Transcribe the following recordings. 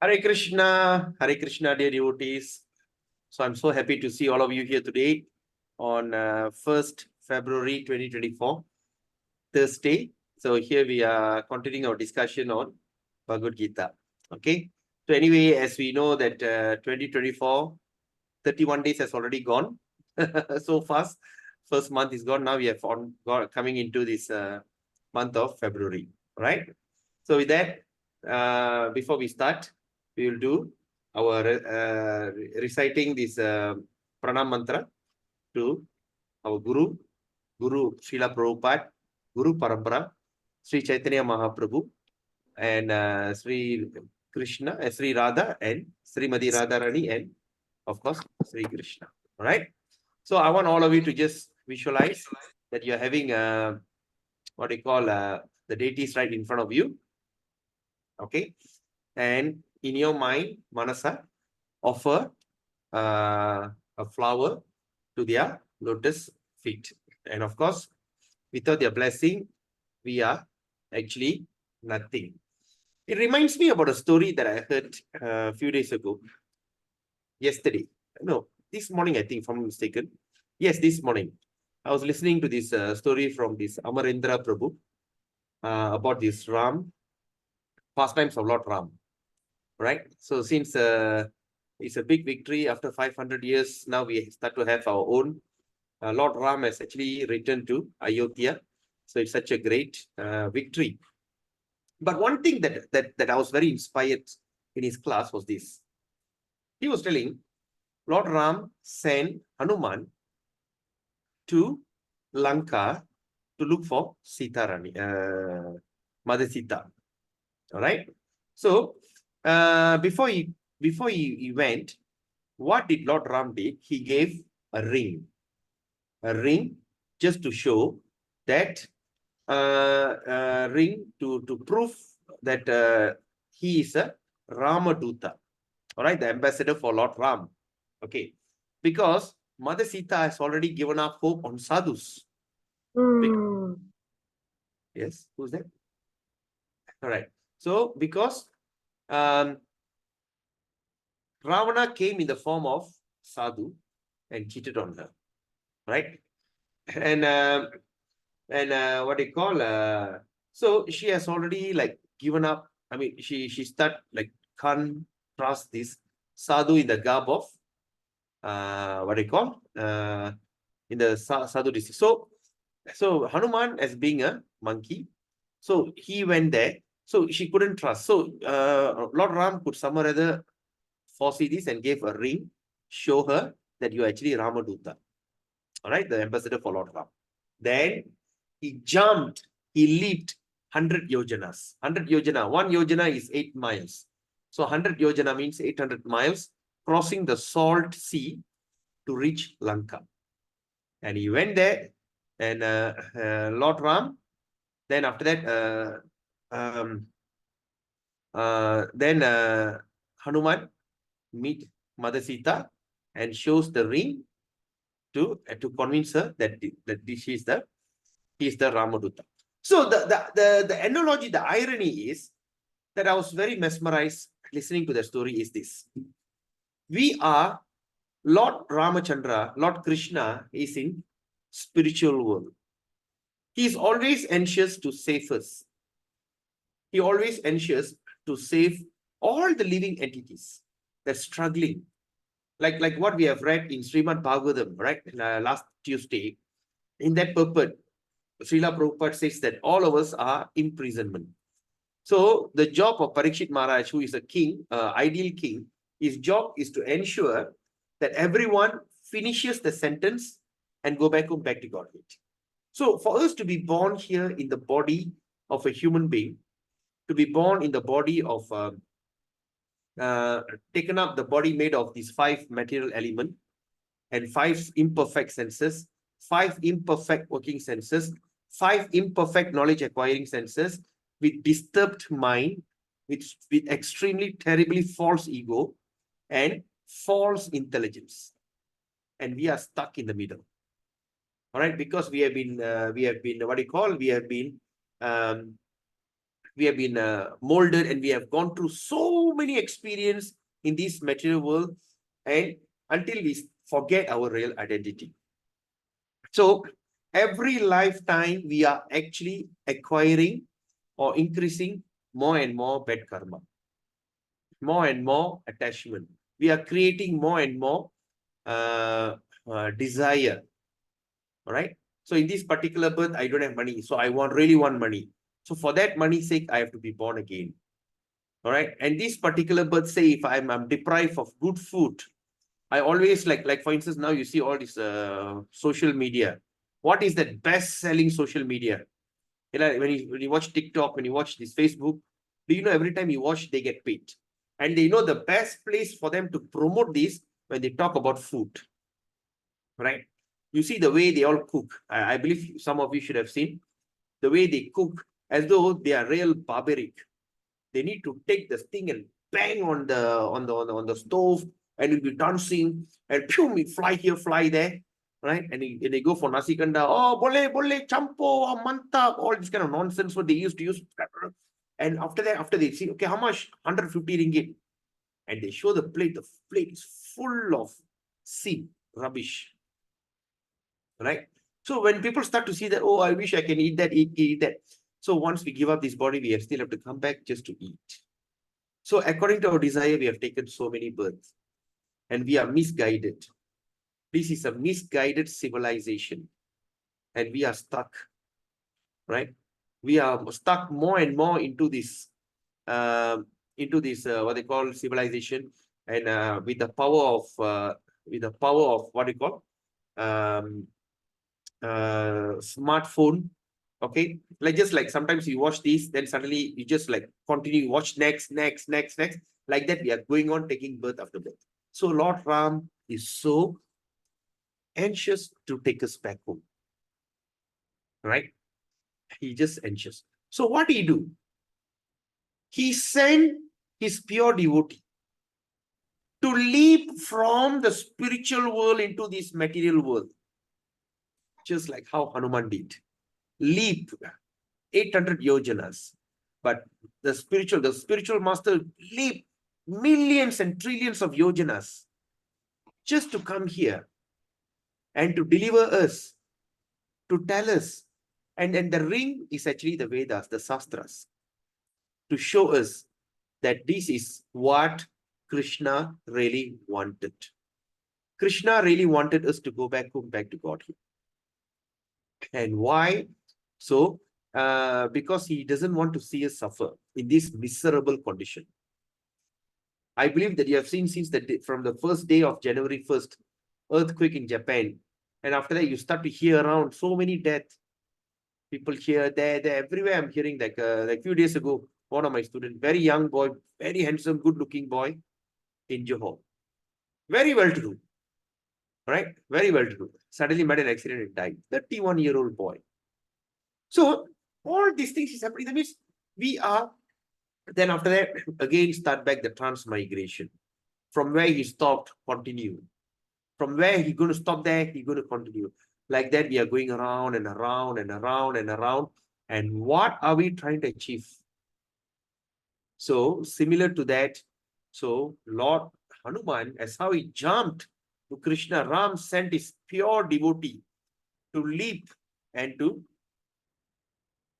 Hare Krishna, dear devotees. So I'm so happy to see all of you here today on 1st February 2024, Thursday. So here we are continuing our discussion on Bhagavad Gita. Okay. So anyway, as we know that 2024, 31 days has already gone so fast. First month is gone. Now we have coming into this month of February, right? So with that, before we start, we will do our reciting this pranam mantra to our Guru Srila Prabhupada, Guru Parampara, Sri Chaitanya Mahaprabhu, and Sri Krishna, Sri Radha, and Srimati Radharani, and of course, Sri Krishna. All right. So I want all of you to just visualize that you're having what we call the deities right in front of you. Okay. And in your mind, Manasa, offer a flower to their lotus feet. And of course, without their blessing, we are actually nothing. It reminds me about a story that I heard a few days ago. Yesterday. No, this morning, I think, if I'm not mistaken. Yes, this morning. I was listening to this story from this Amarendra Prabhu about this Ram, pastimes of Lord Ram. Right? So since it's a big victory after 500 years, now we start to have our own. Lord Ram has actually returned to Ayodhya. So it's such a great victory. But one thing that I was very inspired in his class was this. He was telling Lord Ram sent Hanuman to Lanka to look for Sita Rani, Mother Sita. All right. So before he went, what did Lord Ram did? He gave a ring just to show that ring to prove that he is a Ramaduta. All right, the ambassador for Lord Ram. Okay, because Mother Sita has already given up hope on sadhus. Yes, who's that? All right. So because Ravana came in the form of sadhu and cheated on her, right? And what do you call? So she has already like given up. I mean, she start like can't trust this sadhu in the garb of what do you call? In the sadhu district. So Hanuman as being a monkey, so he went there. So she couldn't trust. So Lord Ram could somewhere other foresee this and gave a ring, show her that you're actually Ramaduta. All right, the ambassador for Lord Ram. Then he jumped, he leaped 100 yojanas. 100 yojana, 1 yojana is 8 miles. So 100 yojana means 800 miles, crossing the salt sea to reach Lanka. And he went there, and Lord Ram, then after that, then Hanuman meet Mother Sita and shows the ring to convince her that he is the Ramaduta. So the analogy, the irony is that I was very mesmerized listening to the story is this. We are Lord Ramachandra, Lord Krishna is in spiritual world. He is always anxious to save us. He always anxious to save all the living entities that's struggling. Like what we have read in Srimad Bhagavatam, right? Last Tuesday. In that purport, Srila Prabhupada says that all of us are imprisonment. So the job of Parikshit Maharaj, who is a king, ideal king, his job is to ensure that everyone finishes the sentence and go back home, back to Godhead. So for us to be born here in the body of a human being, to be born in the body of, taken up the body made of these 5 material elements and 5 imperfect senses, 5 imperfect working senses, 5 imperfect knowledge acquiring senses, with disturbed mind, with extremely terribly false ego and false intelligence. And we are stuck in the middle. All right, because we have been what do you call? We have been we have been molded, and we have gone through so many experience in this material world, and until we forget our real identity. So every lifetime we are actually acquiring or increasing more and more bad karma, more and more attachment. We are creating more and more desire. All right. So in this particular birth, I don't have money, so I really want money. So for that money's sake, I have to be born again. All right. And this particular birth, say if I'm deprived of good food, I always like for instance, now you see all this social media. What is that best selling social media? You know, when you watch TikTok, when you watch this Facebook, do you know every time you watch, they get paid. And they know the best place for them to promote this when they talk about food. Right? You see the way they all cook. I believe some of you should have seen the way they cook as though they are real barbaric. They need to take this thing and bang on the stove, and it'll be dancing, and pew, me fly here, fly there, right? And they go for nasi kanda, oh, bole, champo, oh, manta, all this kind of nonsense what they used to use. And after they see, okay, how much? 150 ringgit. And they show the plate is full of sin, rubbish, right? So when people start to see that, oh, I wish I can eat that, eat that. So once we give up this body, we still have to come back just to eat. So according to our desire, we have taken so many births, and we are misguided. This is a misguided civilization, and we are stuck, right? We are stuck more and more into this what they call civilization, and with the power of what they call smartphone. Okay, like sometimes you watch these, then suddenly you just like continue watch next, like that. We are going on taking birth after birth. So Lord Ram is so anxious to take us back home, right? He just anxious. So what did he do? He sent his pure devotee to leap from the spiritual world into this material world, just like how Hanuman did. Leap 800 yojanas. But the spiritual master leaped millions and trillions of yojanas just to come here and to deliver us, to tell us. And the ring is actually the Vedas, the Shastras, to show us that this is what Krishna really wanted. Krishna really wanted us to go back home, back to Godhead. And why? So, because he doesn't want to see us suffer in this miserable condition. I believe that you have seen since from the first day of January 1st, earthquake in Japan. And after that, you start to hear around so many deaths. People here, there, everywhere. I'm hearing like a few days ago, one of my students, very young boy, very handsome, good-looking boy in Johor. Very well-to-do. Right? Very well-to-do. Suddenly met an accident and died. 31-year-old boy. So all these things is happening. That means we are, then after that, again start back the transmigration. From where he stopped, continue. From where he's going to stop there, he's going to continue. Like that, we are going around and around and around and around. And what are we trying to achieve? So similar to that, so Lord Hanuman, as how he jumped to Krishna, Ram sent his pure devotee to leap and to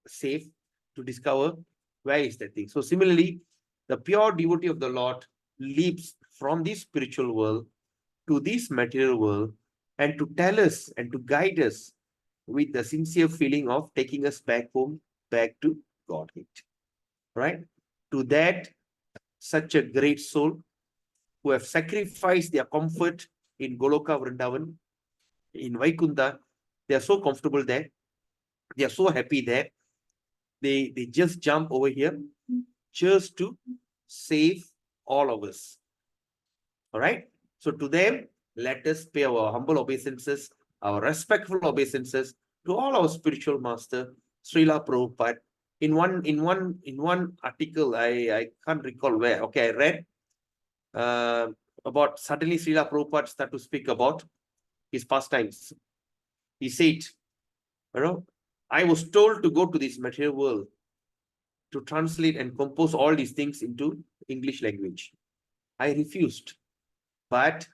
save, to discover where is that thing. So similarly, the pure devotee of the Lord leaps from this spiritual world to this material world, and to tell us and to guide us with the sincere feeling of taking us back home, back to Godhead. Right? To that, such a great soul who have sacrificed their comfort in Goloka Vrindavan, in Vaikunta, they are so comfortable there. They are so happy there. They just jump over here just to save all of us. All right. So to them, let us pay our humble obeisances, our respectful obeisances to all our spiritual master, Srila Prabhupada. In one article, I can't recall where. Okay, I read about suddenly Srila Prabhupada started to speak about his pastimes. He said, I was told to go to this material world to translate and compose all these things into English language. I refused, but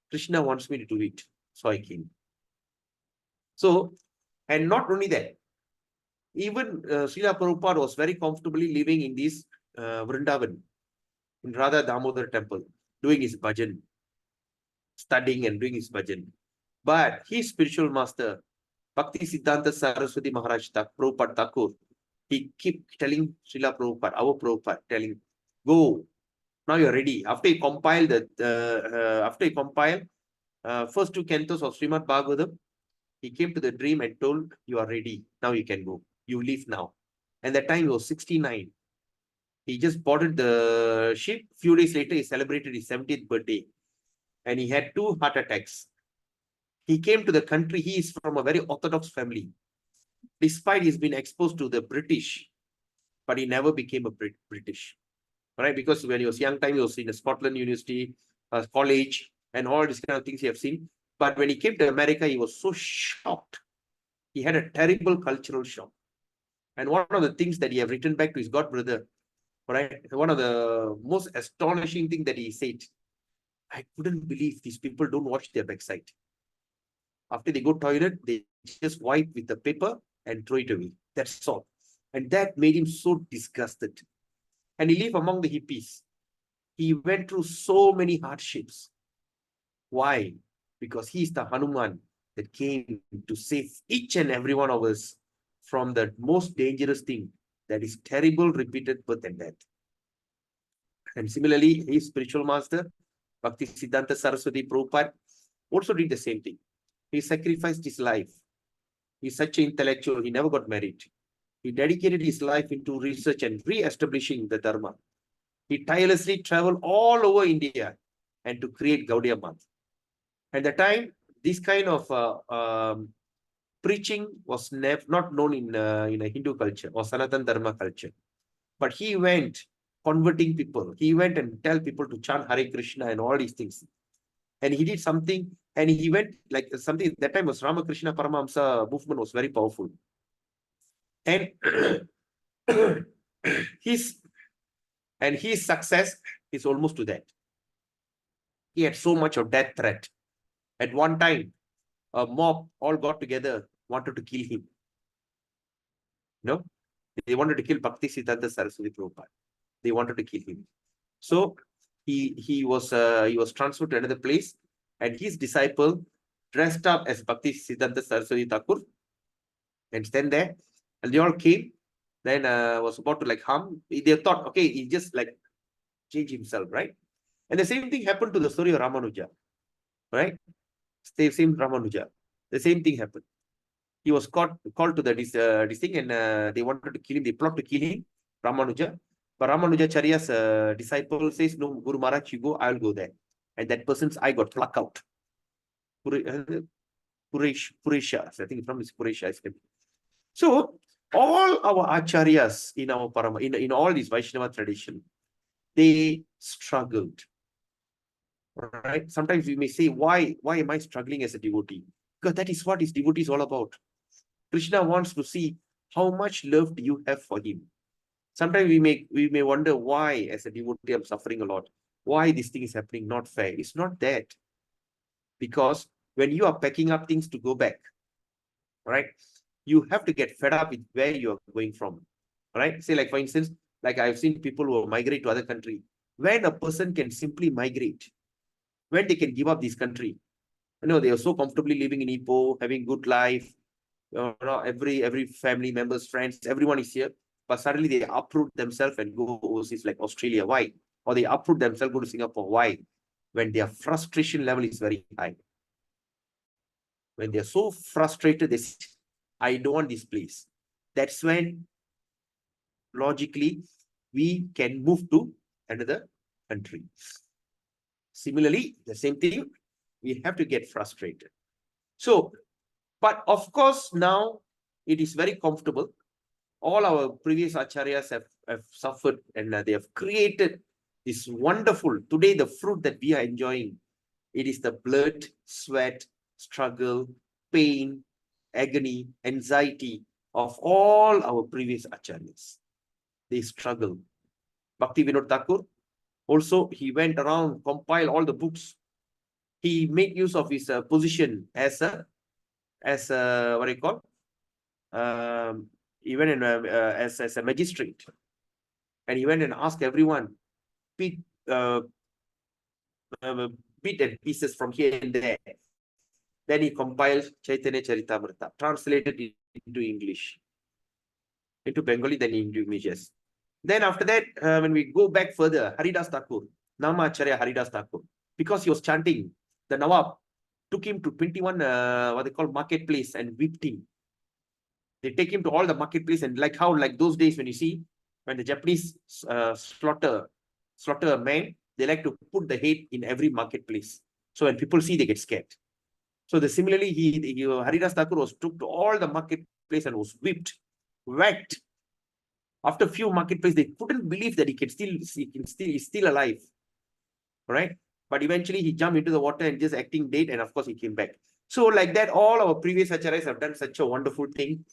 Krishna wants me to do it. So I came. So, and not only that, even Srila Prabhupada was very comfortably living in this Vrindavan, in Radha Damodar temple, doing his bhajan, studying and doing his bhajan. But his spiritual master, Bhakti Siddhanta Saraswati Maharaj Prabhupada Thakur, he keep telling Srila Prabhupada, our Prabhupada, telling, go, now you're ready. After you compile first two cantos of Srimad Bhagavatam, he came to the dream and told, you are ready. Now you can go. You leave now. And that time he was 69. He just boarded the ship. Few days later, he celebrated his 70th birthday. And he had 2 heart attacks. He came to the country. He is from a very orthodox family. Despite he's been exposed to the British, but he never became a British. Right? Because when he was young time, he was in a Scotland University, college, and all these kind of things he have seen. But when he came to America, he was so shocked. He had a terrible cultural shock. And one of the things that he have written back to his god brother, right? One of the most astonishing thing that he said, I couldn't believe these people don't watch their backside. After they go toilet, they just wipe with the paper and throw it away. That's all. And that made him so disgusted. And he lived among the hippies. He went through so many hardships. Why? Because he is the Hanuman that came to save each and every one of us from the most dangerous thing, that is terrible repeated birth and death. And similarly, his spiritual master, Bhakti Siddhanta Saraswati Prabhupada, also did the same thing. He sacrificed his life. He's such an intellectual, he never got married. He dedicated his life into research and re-establishing the Dharma. He tirelessly traveled all over India and to create Gaudiya Math. At the time, this kind of preaching was not known in a Hindu culture or Sanatan Dharma culture. But he went converting people. He went and tell people to chant Hare Krishna and all these things. And he did something, and he went like something, that time was Ramakrishna Paramahamsa movement was very powerful. And his success is almost to that. He had so much of death threat. At one time, a mob all got together, wanted to kill him. No, they wanted to kill Bhakti Siddhanta Saraswati Prabhupada. They wanted to kill him. So he was transferred to another place, and his disciple dressed up as Bhakti Siddhanta Saraswati Thakur and stand there, and they all came. Then was about to like harm. They thought, okay, he just like change himself, right? And the same thing happened to the story of Ramanuja, right? Same Ramanuja. The same thing happened. He was called to this thing, and they wanted to kill him. They plot to kill him, Ramanuja. But Ramanujacharya's disciple says, no, Guru Maharaj, you go, I'll go there. And that person's eye got plucked out. Puresha, I think from this Puresha. So all our acharyas in our Parama, in all this Vaishnava tradition, they struggled. Right? Sometimes we may say, why am I struggling as a devotee? Because that is what his devotee is all about. Krishna wants to see how much love do you have for him. Sometimes we may wonder why, as a devotee, I'm suffering a lot. Why this thing is happening? Not fair. It's not that. Because when you are packing up things to go back, right, you have to get fed up with where you are going from. Right? Say, like, for instance, like I've seen people who migrate to other country. When a person can simply migrate, when they can give up this country, they are so comfortably living in Ipoh, having good life. Every family members, friends, everyone is here. But suddenly they uproot themselves and go overseas like Australia. Why? Or they uproot themselves, go to Singapore. Why? When their frustration level is very high. When they're so frustrated, they say, I don't want this place. That's when logically we can move to another country. Similarly, the same thing, we have to get frustrated. So, but of course, now it is very comfortable. All our previous acharyas have suffered, and they have created this wonderful, today the fruit that we are enjoying, it is the blood, sweat, struggle, pain, agony, anxiety of all our previous acharyas. they struggle. Bhakti Vinod Thakur, also he went around, compiled all the books. He made use of his position as a what do you call? He went in as a magistrate, and he went and asked everyone, bit bit and pieces from here and there. Then he compiled Chaitanya Charitamrita, translated it into English, into Bengali, then into images. Then after that, when we go back further, Haridas Thakur, Namacharya Haridas Thakur, because he was chanting, the Nawab took him to 21, what they call marketplace, and whipped him. They take him to all the marketplace, and like those days when you see, when the Japanese slaughter a man, they like to put the head in every marketplace. So when people see, they get scared. So similarly, Haridas Thakur was took to all the marketplace and was whipped, whacked. After a few marketplaces, they couldn't believe that he's still alive. Right? But eventually he jumped into the water and just acting dead, and of course he came back. So like that, all our previous acharyas have done such a wonderful thing,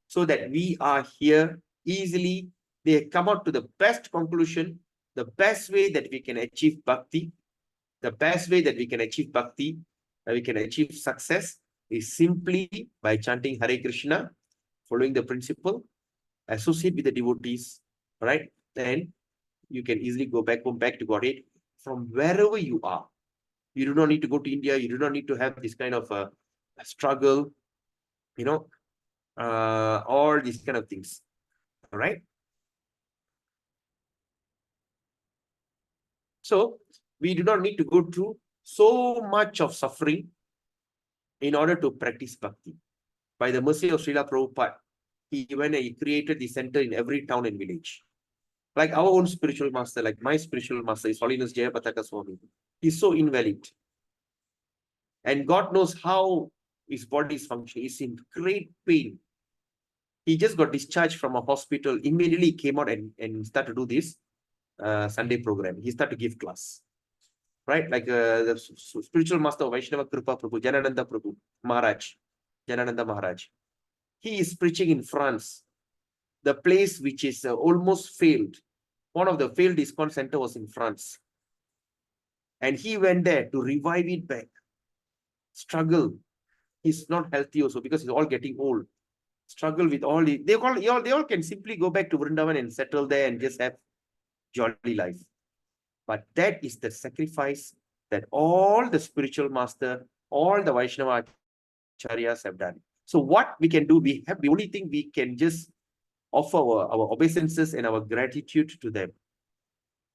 so that we are here easily. They come out to the best conclusion, the best way that we can achieve bhakti, the best way that we can achieve bhakti, that we can achieve success is simply by chanting Hare Krishna, following the principle, associate with the devotees, right? Then you can easily go back home, back to Godhead from wherever you are. You do not need to go to India. You do not need to have this kind of a struggle, all these kind of things. All right. So we do not need to go through so much of suffering in order to practice bhakti. By the mercy of Srila Prabhupada, he went and he created the center in every town and village. Like our own spiritual master, like my spiritual master, His Holiness Jayapataka Swami. He's so invalid. And God knows how his body is functioning. He's in great pain. He just got discharged from a hospital. Immediately he came out and started to do this Sunday program. He started to give class. Right? Like the spiritual master of Vaishnava Kripa Prabhu, Jagannatha Prabhu, Maharaj, Jagannatha Maharaj. He is preaching in France, the place which is almost failed. One of the failed ISKCON center was in France. And he went there to revive it back. Struggle. He's not healthy also because he's all getting old. Struggle with all the, they all can simply go back to Vrindavan and settle there and just have jolly life. But that is the sacrifice that all the spiritual master, all the Vaishnava acharyas have done. So what we can do, we have the only thing we can just offer our obeisances and our gratitude to them.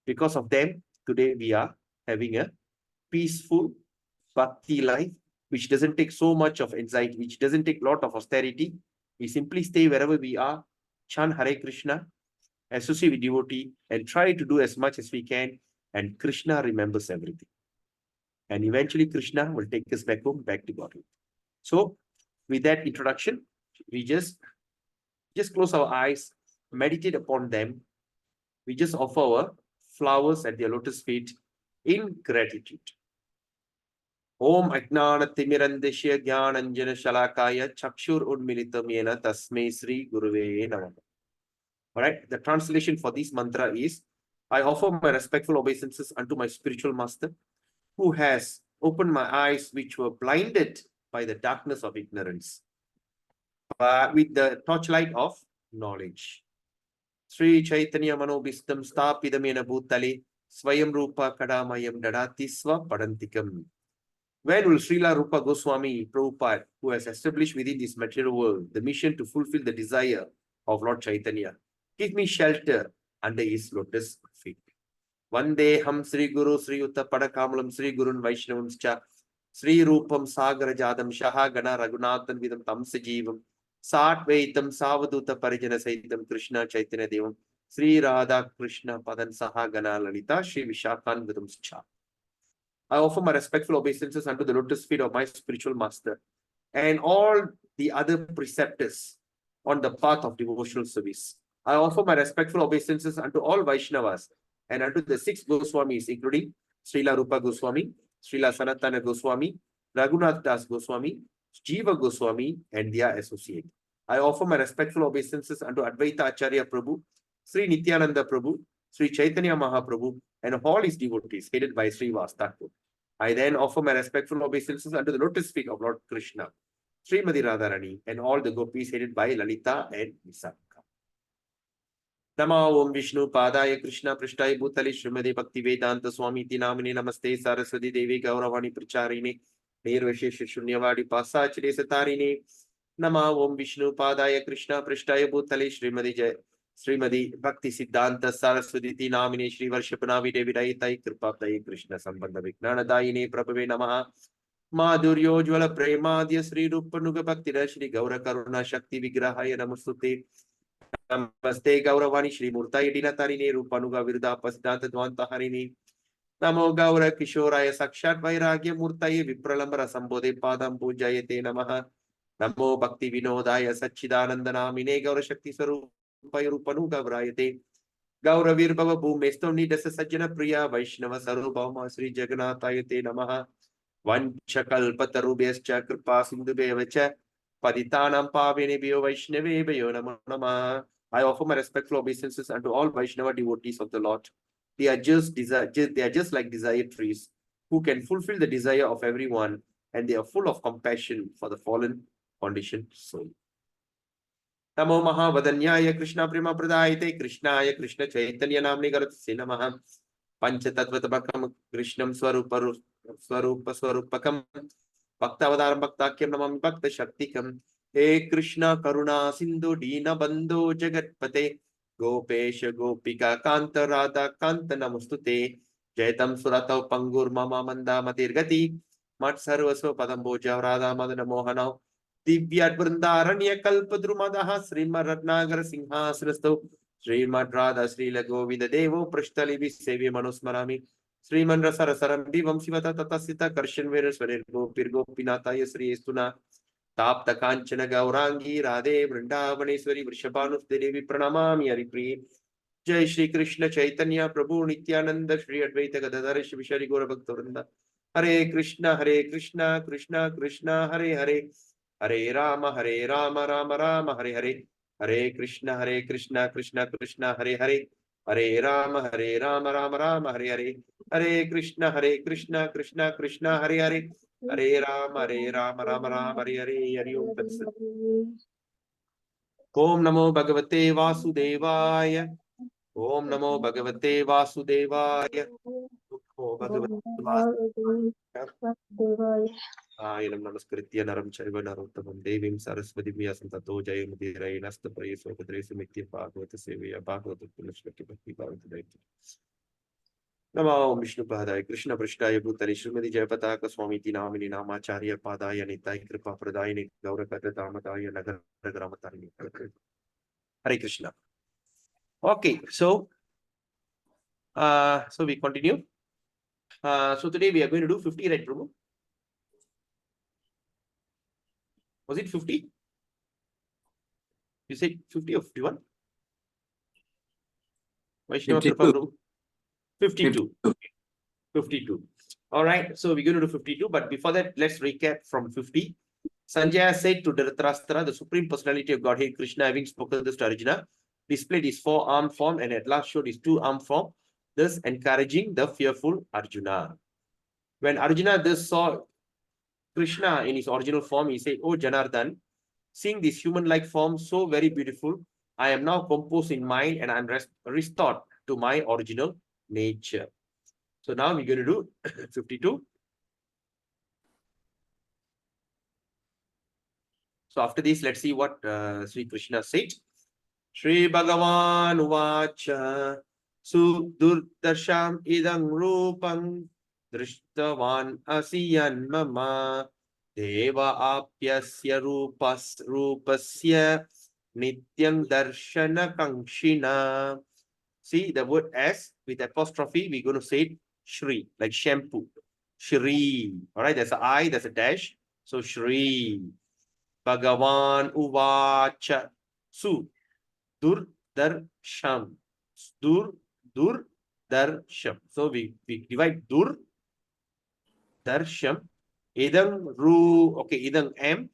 Because of them, today we are having a peaceful bhakti life, which doesn't take so much of anxiety, which doesn't take a lot of austerity. We simply stay wherever we are, chant Hare Krishna, associate with devotee, and try to do as much as we can. And Krishna remembers everything. And eventually Krishna will take us back home, back to Godhead. So with that introduction, we just close our eyes, meditate upon them. We just offer our flowers at their lotus feet in gratitude. Om Ajnana Timirandeshya Jnananjana Shalakaya Chakshur Unmilitam Yena Tasmai Sri Guruve Namah. All right, the translation for this mantra is, I offer my respectful obeisances unto my spiritual master, who has opened my eyes which were blinded by the darkness of ignorance, with the torchlight of knowledge. Sri Chaitanya Manobistam Stapidamena Bhutale Swayam Rupa Kadamayam Dadatiswa Padantikam. When will Srila Rupa Goswami Prabhupada, who has established within this material world the mission to fulfill the desire of Lord Chaitanya, give me shelter under his lotus feet? Vande ham Sri Guru Sri Utta Padakamalam Sri Gurun Vaishnavamscha Sri Rupam Sagara Jadam Shaha Gana Raghunathan Vidam Tamsa Jeevam Sat Vaitam Savaduta Parijana Saitam Krishna Chaitanya Devam Sri Radha Krishna Padan Saha Gana Lalita Sri Vishakhan Vidamscha. I offer my respectful obeisances unto the lotus feet of my spiritual master and all the other preceptors on the path of devotional service. I offer my respectful obeisances unto all Vaishnavas and unto the 6 Goswamis, including Srila Rupa Goswami, Srila Sanatana Goswami, Raghunath Das Goswami, Jiva Goswami, and their associate. I offer my respectful obeisances unto Advaita Acharya Prabhu, Sri Nityananda Prabhu, Sri Chaitanya Mahaprabhu, and all his devotees, headed by Sri Vastakur. I then offer my respectful obeisances unto the lotus feet of Lord Krishna, Srimati Radharani, and all the gopis headed by Lalita and Visakha. Nama Om Vishnu Padaya Krishna Prishtai Bhutali Srimati Bhakti Vedanta Swami Tinamini Namaste Saraswati Devi Gauravani Pracharini Nirvashesha Shunyavadi Pasachire Satarini Nama Om Vishnu Padaya Krishna Prishtai Bhutali Srimati Bhakti Siddhanta Saraswati Tinamini Shri Varshapanavi Devi Daitai Kripaptai Krishna Sambandha Vignana Daine Prabhave Namaha Madhuryojvala Premadya Sri Rupanuga Bhakti Shri Gaura Karuna Shakti Vigrahaya Namastute Namaste Gauravani Shri Murtai Dinatarini Rupanuga Virda Pasidanta Dvantaharini Namo Gaura Kishoraya Sakshat Vairagya Murtai Vipralambara Sambodhe Padam Pujayate Namaha Namo Bhakti Vinodaya Sachidananda Namine Gaura Shakti Sarupai Rupanuga Vrayate Gaura Virbhava Bhumesto Nidasa Sajjana Priya Vaishnava Sarubhama Sri Jagannatayate Namaha Vanchakalpatarubhyascha Kripa Sindhubevacha Patitanam Pavinebhyo Vaishnavebhyo Namo Namah. I offer my respectful obeisances unto all Vaishnava devotees of the Lord. They are just like desired trees who can fulfill the desire of everyone, and they are full of compassion for the fallen conditioned soul. Namo Mahavadanyaya Krishna Prema Pradayate Krishnaya Krishna Chaitanya Namni Garatse Namaha Panchatattvatabhakam Krishnam Swarupakam Bhaktavadaram Bhaktakyam Namam Bhakta Shaktikam He Krishna Karuna Sindhu Dina Bandhu Jagatpate Gopesha Gopika Kanta Radha Kanta Namustute Jaitam Suratav Pangur Mama Manda Matirgati Mat Sarvasva Padamboja Radha Madana Mohana Divyat Vrindaranya Kalpadrumadaha Srimad Ratnagar Sinhasanasto Srimad Radha Srila Govinda Devo Prashtali Visevi Manusmarami Sriman Rasarasaram Divam Sivata Tatasita Karshan Vereswarir Gopir Gopinata Yasri Estuna Tapta Kanchana Gaurangi Radhe Vrindavaneshwari Vrishabhanus Devi Pranamami Haripriye Jai Shri Krishna Chaitanya Prabhu Nityananda Shri Advaita Gadadhara Shri Vishari Gaura Bhaktavranda Hare Krishna Krishna Krishna Hare Hare Hare Rama Rama Rama Hare Hare Hare Krishna Krishna Krishna Hare Hare Hare Rama Rama Rama Hare Hare Hare Krishna Krishna Krishna Hare Hare Hare Rama Rama Hare Hare Hare Om Tat Sat. Om Namo Bhagavate Vasudevaya Om Namo Bhagavate Vasudevaya Om Bhagavate Vasudevaya Ayanam Namaskritya Naram Chaiva Narottamam Devim Saraswati Vyasam Tato Jayamudhirai Nasta Prayeso Kadresu Mitya Bhagavata Sevaya Bhagavata Punashvaki Bhakti Bhagavata Daita Namo Vishnu Padaya Krishna Prashtaya Bhutali Srimati Jayapataka Swami Tinamini Namacharya Padaya Nitai Kripa Pradayani Gaurakata Damataya Nagar Gramatani Hare Krishna. Okay, so we continue. So today we are going to do 50, right, Prabhu? Was it 50? You said 50 or 51? Vaishnava Kripa, Prabhu? 52. 52. All right, so we're going to do 52, but before that, let's recap from 50. Sanjaya said to Dhritarashtra, the Supreme Personality of Godhead, Krishna, having spoken this to Arjuna, displayed his four-armed form and at last showed his two-armed form, thus encouraging the fearful Arjuna. When Arjuna thus saw Krishna in his original form, he said, "Oh Janardhan, seeing this human-like form so very beautiful, I am now composed in mind and I am restored to my original nature." So now we're going to do 52. So after this, let's see what Sri Krishna said. Shri Bhagavan Uvacha Sudurdarsham idang rupam drishtavan asiyan mama deva apyasya rupasya nityam darshana kangshina. See the word S with apostrophe, we're going to say it Shri, like shampoo. Shri. All right, there's an I, there's a dash. So Shri Bhagavan Uvacha Su Durdarsham. Durdarsham. So we divide Dur Darsham. Idang Ru. Okay, Idang M.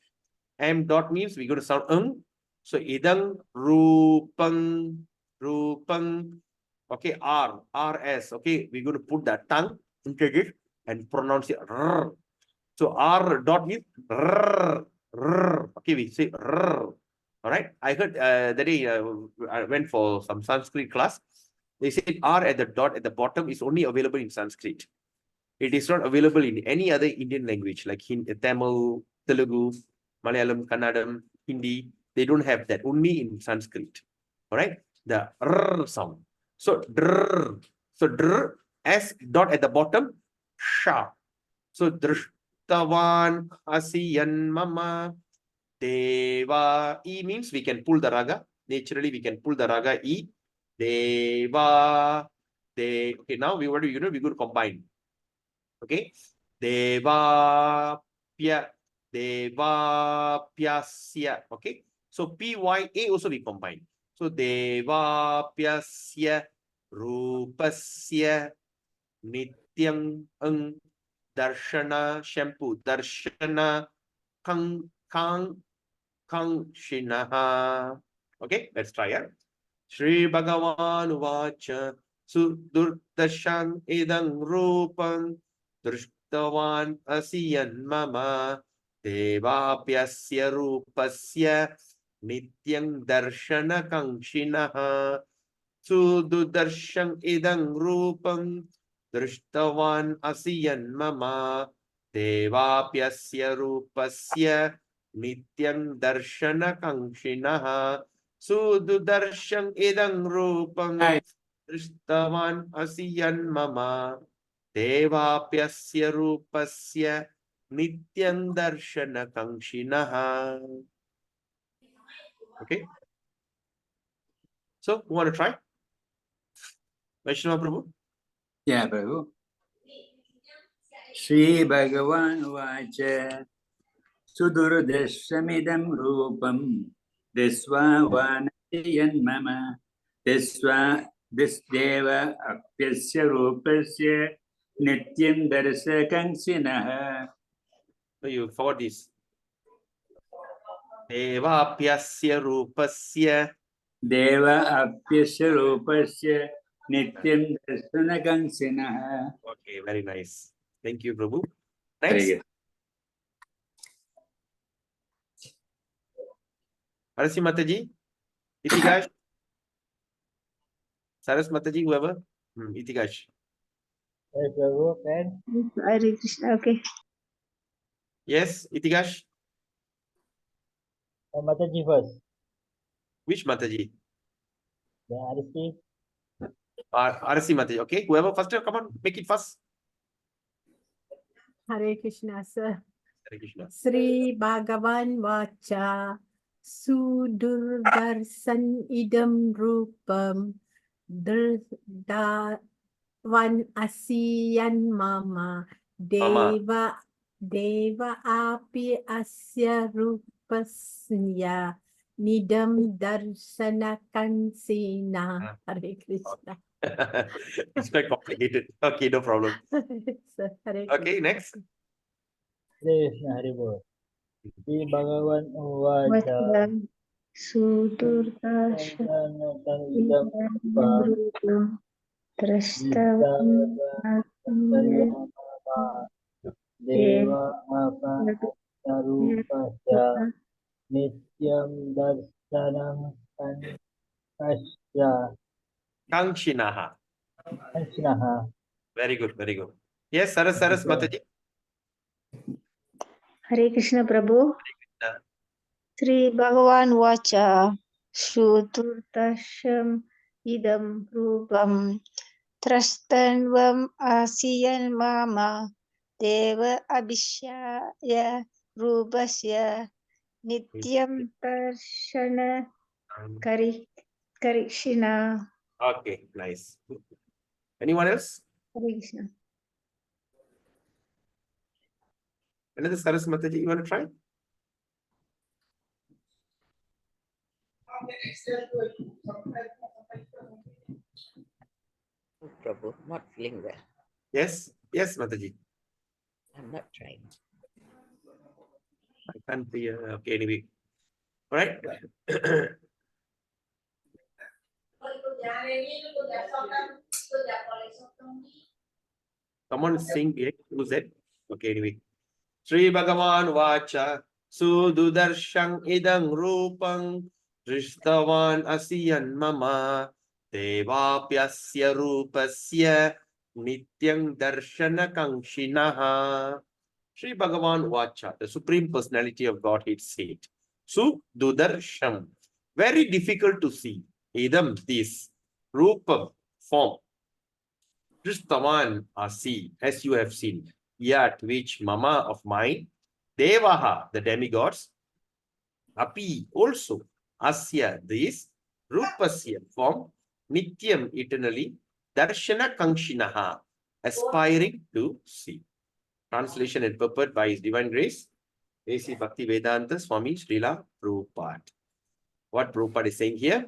M dot means we're going to sound So Idang Rupang Rupang. Okay, RS. Okay, we're going to put that tongue into it and pronounce it. R. So R dot means R. R. Okay, we say R. All right. I heard the day I went for some Sanskrit class. They said R at the dot at the bottom is only available in Sanskrit. It is not available in any other Indian language like Tamil, Telugu, Malayalam, Kannadam, Hindi. They don't have that. Only in Sanskrit. All right. The R sound. So dr. So dr S dot at the bottom. Sha. So drishtavan asiyan mama deva. E means we can pull the raga. Naturally, we can pull the raga E. Deva. Okay, now we want to, we're going to combine. Okay. Deva pyasya. Okay. So PYA also we combine. So Deva pyasya rupasya nityam darshana shampoo darshana kang shinaha. Okay, let's try it. Shri Bhagavan Vacha Sudurtashan Idang Rupam Drishtavan Asiyan Mama Devapyasya Rupasya Nityang Darshana Kangshinaha Sududarshan Idang Rupam Drishtavan Asiyan Mama Devapyasya Rupasya Nityang Darshana Kangshinaha Sududarshang idang rupang drishtavan asiyan mama devapyasya rupasya nityang darshana kangshinaha. Okay. So, you want to try? Vaishnava Prabhu? Yeah, Prabhu. Shri Bhagavan Vacha Sudurdashamidam Rupam Desva Vanayan Mama Desva Desdeva Apyasya Rupasya Nityam Darsa Kangsinaha. So you forward this. Devapyasya rupasya Deva Apyasya Rupasya Nityam Darsana Kangsinaha. Okay, very nice. Thank you, Prabhu. Next. Arasi Mataji, Itikash, Saras Mataji, whoever. Itikash. Hey, Prabhu, and Hare Krishna. Okay. Yes, Itikash. Mataji first. Which Mataji? The Arisi. Arasi Mataji. Okay, whoever first, come on, make it fast. Hare Krishna, sir. Hare Krishna. Sri Bhagavan Vacha Sudurdarsan Idam Rupam Drdavan Asiyan Mama Deva Api Asya Rupasnya Nidam Darsana Kansina. Hare Krishna. It's quite complicated. Okay, no problem. Sir, Hare Okay, Krishna. next. Hare Krishna, Hare Bol. Shri Bhagavan Vacha. Vacha Sudurdasha Idam Rupam Trastavam Asiyan Deva Apa Sarupasya Nityam Darsanam Kankasya Kangshinaha. Kankshinaha. Very good, very good. Yes, Saras Mataji. Hare Krishna Prabhu. Krishna. Sri Bhagavan Vacha Sudurdasham Idam Rupam Trastanvam Asiyan Mama Deva Abhishaya Rupasya Nityam Darshana Karishina. Okay, nice. Anyone else? Hare Krishna. Another Saras Mataji, you want to try? Prabhu, not feeling well. Yes, yes, Mataji. I'm not trying. I can't be. Okay, anyway. All right. Someone sing it. Who's that? Okay, anyway. Sri Bhagavan Vacha Sududarshang Idang Rupang Drishtavan Asiyan Mama Devapyasya Rupasya Nityang Darshana Kangshinaha. Sri Bhagavan Vacha, the Supreme Personality of Godhead, said, Sududarsham, very difficult to see. Idam, this, Rupam, form. Drishtavan, see, as you have seen. Yet which mama of mine, Devaha, the demigods, Api, also, Asya, this, Rupasya, form, Nityam, eternally, Darshana Kangshinaha, aspiring to see. Translation and purport by His Divine Grace, A.C. Bhakti Vedanta Swami Srila Prabhupada. What Prabhupada is saying here?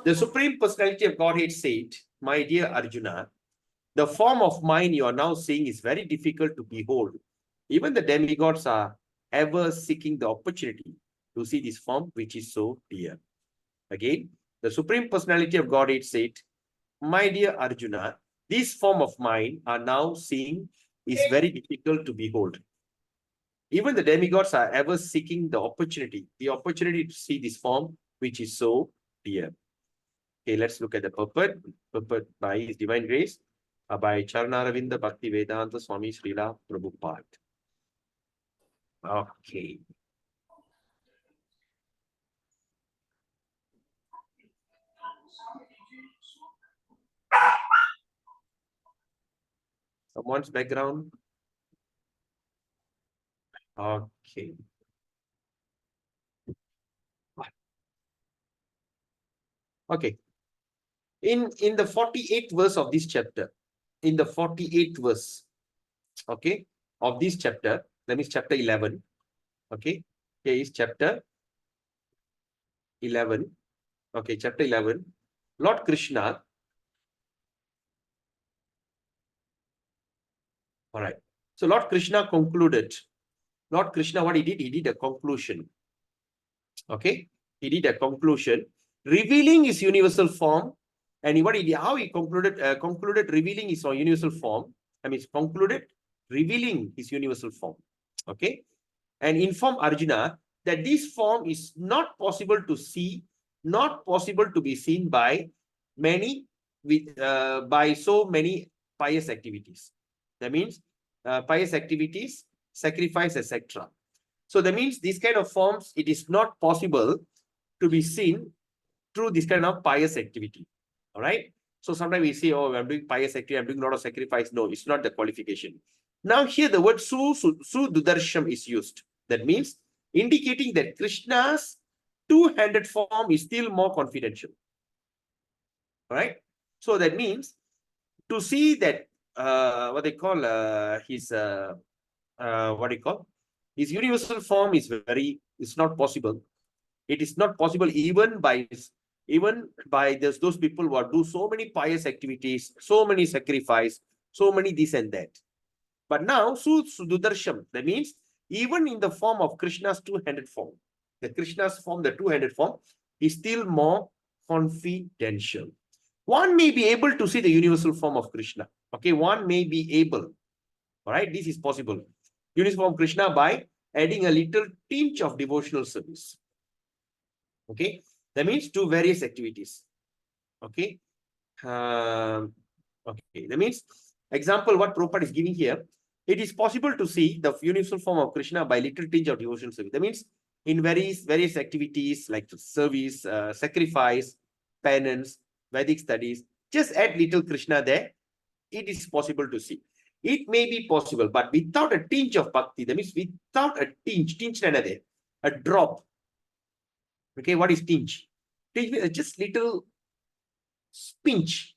The Supreme Personality of Godhead said, my dear Arjuna, the form of mind you are now seeing is very difficult to behold. Even the demigods are ever seeking the opportunity to see this form which is so dear. Again, the Supreme Personality of Godhead said, my dear Arjuna, this form of mind are now seeing is very difficult to behold. Even the demigods are ever seeking the opportunity to see this form which is so dear. Okay, let's look at the purport. Purport by His Divine Grace, by Tarana Bhakti Vedanta Swami Srila Prabhupada. Okay. Someone's background? Okay. Okay. In the 48th verse of this chapter, in the 48th verse, okay, of this chapter, that means chapter 11, okay, here is chapter 11, okay, chapter 11, Lord Krishna, all right, so Lord Krishna concluded, Lord Krishna, what he did a conclusion, okay, he did a conclusion, revealing his universal form, and what he did, how he concluded revealing his universal form, I mean, concluded revealing his universal form, okay, and inform Arjuna that this form is not possible to see, not possible to be seen by many, by so many pious activities. That means pious activities, sacrifice, etc. So that means these kind of forms, it is not possible to be seen through this kind of pious activity. All right. So sometimes we say, oh, I'm doing pious activity, I'm doing a lot of sacrifice. No, it's not the qualification. Now here the word Sududarsham is used. That means indicating that Krishna's two-handed form is still more confidential. All right. So that means to see that what they call his what do you call his universal form is it's not possible. It is not possible even by those people who do so many pious activities, so many sacrifice, so many this and that. But now Sududarsham, that means even in the form of Krishna's two-handed form, the Krishna's form, the two-handed form is still more confidential. One may be able to see the universal form of Krishna. Okay, one may be able. All right, this is possible. Universal form of Krishna by adding a little tinge of devotional service. Okay, that means two various activities. Okay, okay, that means example what Prabhupada is giving here. It is possible to see the universal form of Krishna by little tinge of devotional service. That means in various activities like service, sacrifice, penance, Vedic studies, just add little Krishna there. It is possible to see. It may be possible, but without a tinge of bhakti, that means without a tinge another, a drop. Okay, what is tinge? Tinge is just little pinch.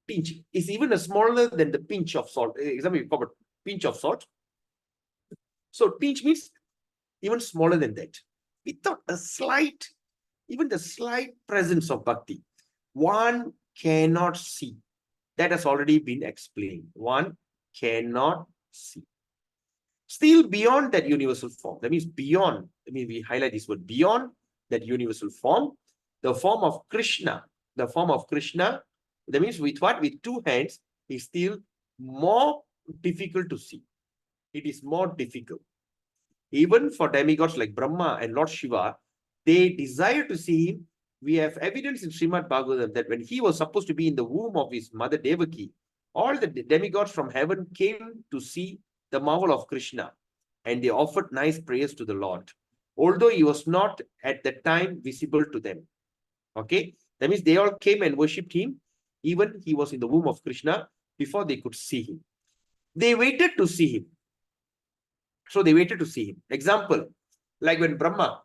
Pinch is even smaller than the pinch of salt. Example, you call it pinch of salt. So pinch means even smaller than that. Without a slight, even the slight presence of bhakti, one cannot see. That has already been explained. One cannot see. Still beyond that universal form. That means beyond, I mean, we highlight this word, beyond that universal form, the form of Krishna, the form of Krishna, that means with what? With two hands, is still more difficult to see. It is more difficult. Even for demigods like Brahma and Lord Shiva, they desire to see him. We have evidence in Srimad Bhagavatam that when he was supposed to be in the womb of his mother Devaki, all the demigods from heaven came to see the marvel of Krishna, and they offered nice prayers to the Lord, although he was not at that time visible to them. Okay, that means they all came and worshipped him, even he was in the womb of Krishna, before they could see him. They waited to see him. So they waited to see him. Example, like when Brahma,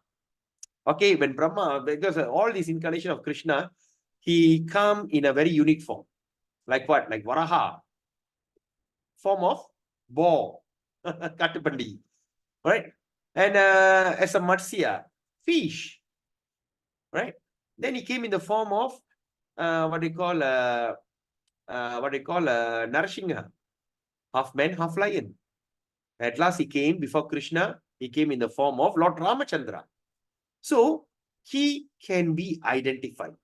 okay, when Brahma, because all these incarnation of Krishna, he come in a very unique form. Like what? Like Varaha, form of boar, Katapandi, right? And as a Matsya, fish, right? Then he came in the form of what they call Narasingha, half man, half lion. At last he came before Krishna, he came in the form of Lord Ramachandra. So he can be identified.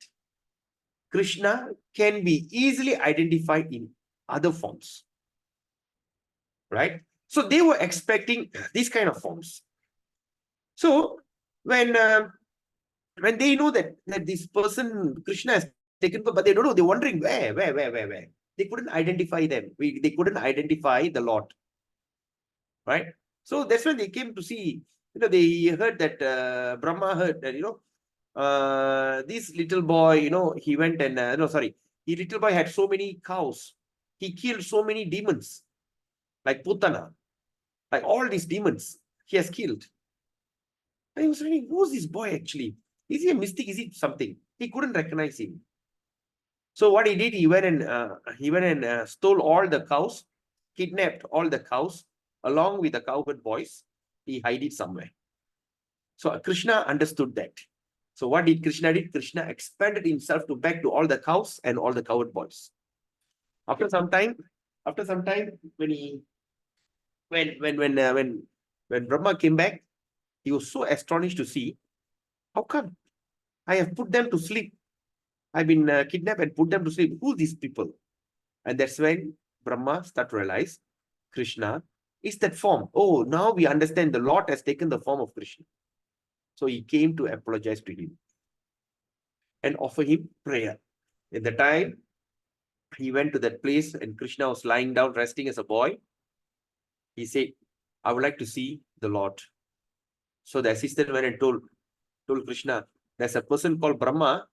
Krishna can be easily identified in other forms. Right? So they were expecting these kind of forms. So when they know that this person, Krishna, has taken, but they don't know, they're wondering where. They couldn't identify them. They couldn't identify the Lord. Right? So that's when they came to see, they heard that Brahma heard that, this little boy, he went and, the little boy had so many cows. He killed so many demons, like Putana, like all these demons he has killed. And he was wondering, who's this boy actually? Is he a mystic? Is he something? He couldn't recognize him. So what he did, he went and stole all the cows, kidnapped all the cows, along with the cowherd boys. He hid it somewhere. So Krishna understood that. So what did Krishna did? Krishna expanded himself to back to all the cows and all the cowherd boys. After some time, when Brahma came back, he was so astonished to see, how come I have put them to sleep? I've been kidnapped and put them to sleep. Who are these people? And that's when Brahma started to realize Krishna is that form. Oh, now we understand the Lord has taken the form of Krishna. So he came to apologize to him and offer him prayer. At the time, he went to that place and Krishna was lying down, resting as a boy. He said, I would like to see the Lord. So the assistant went and told Krishna, there's a person called Brahma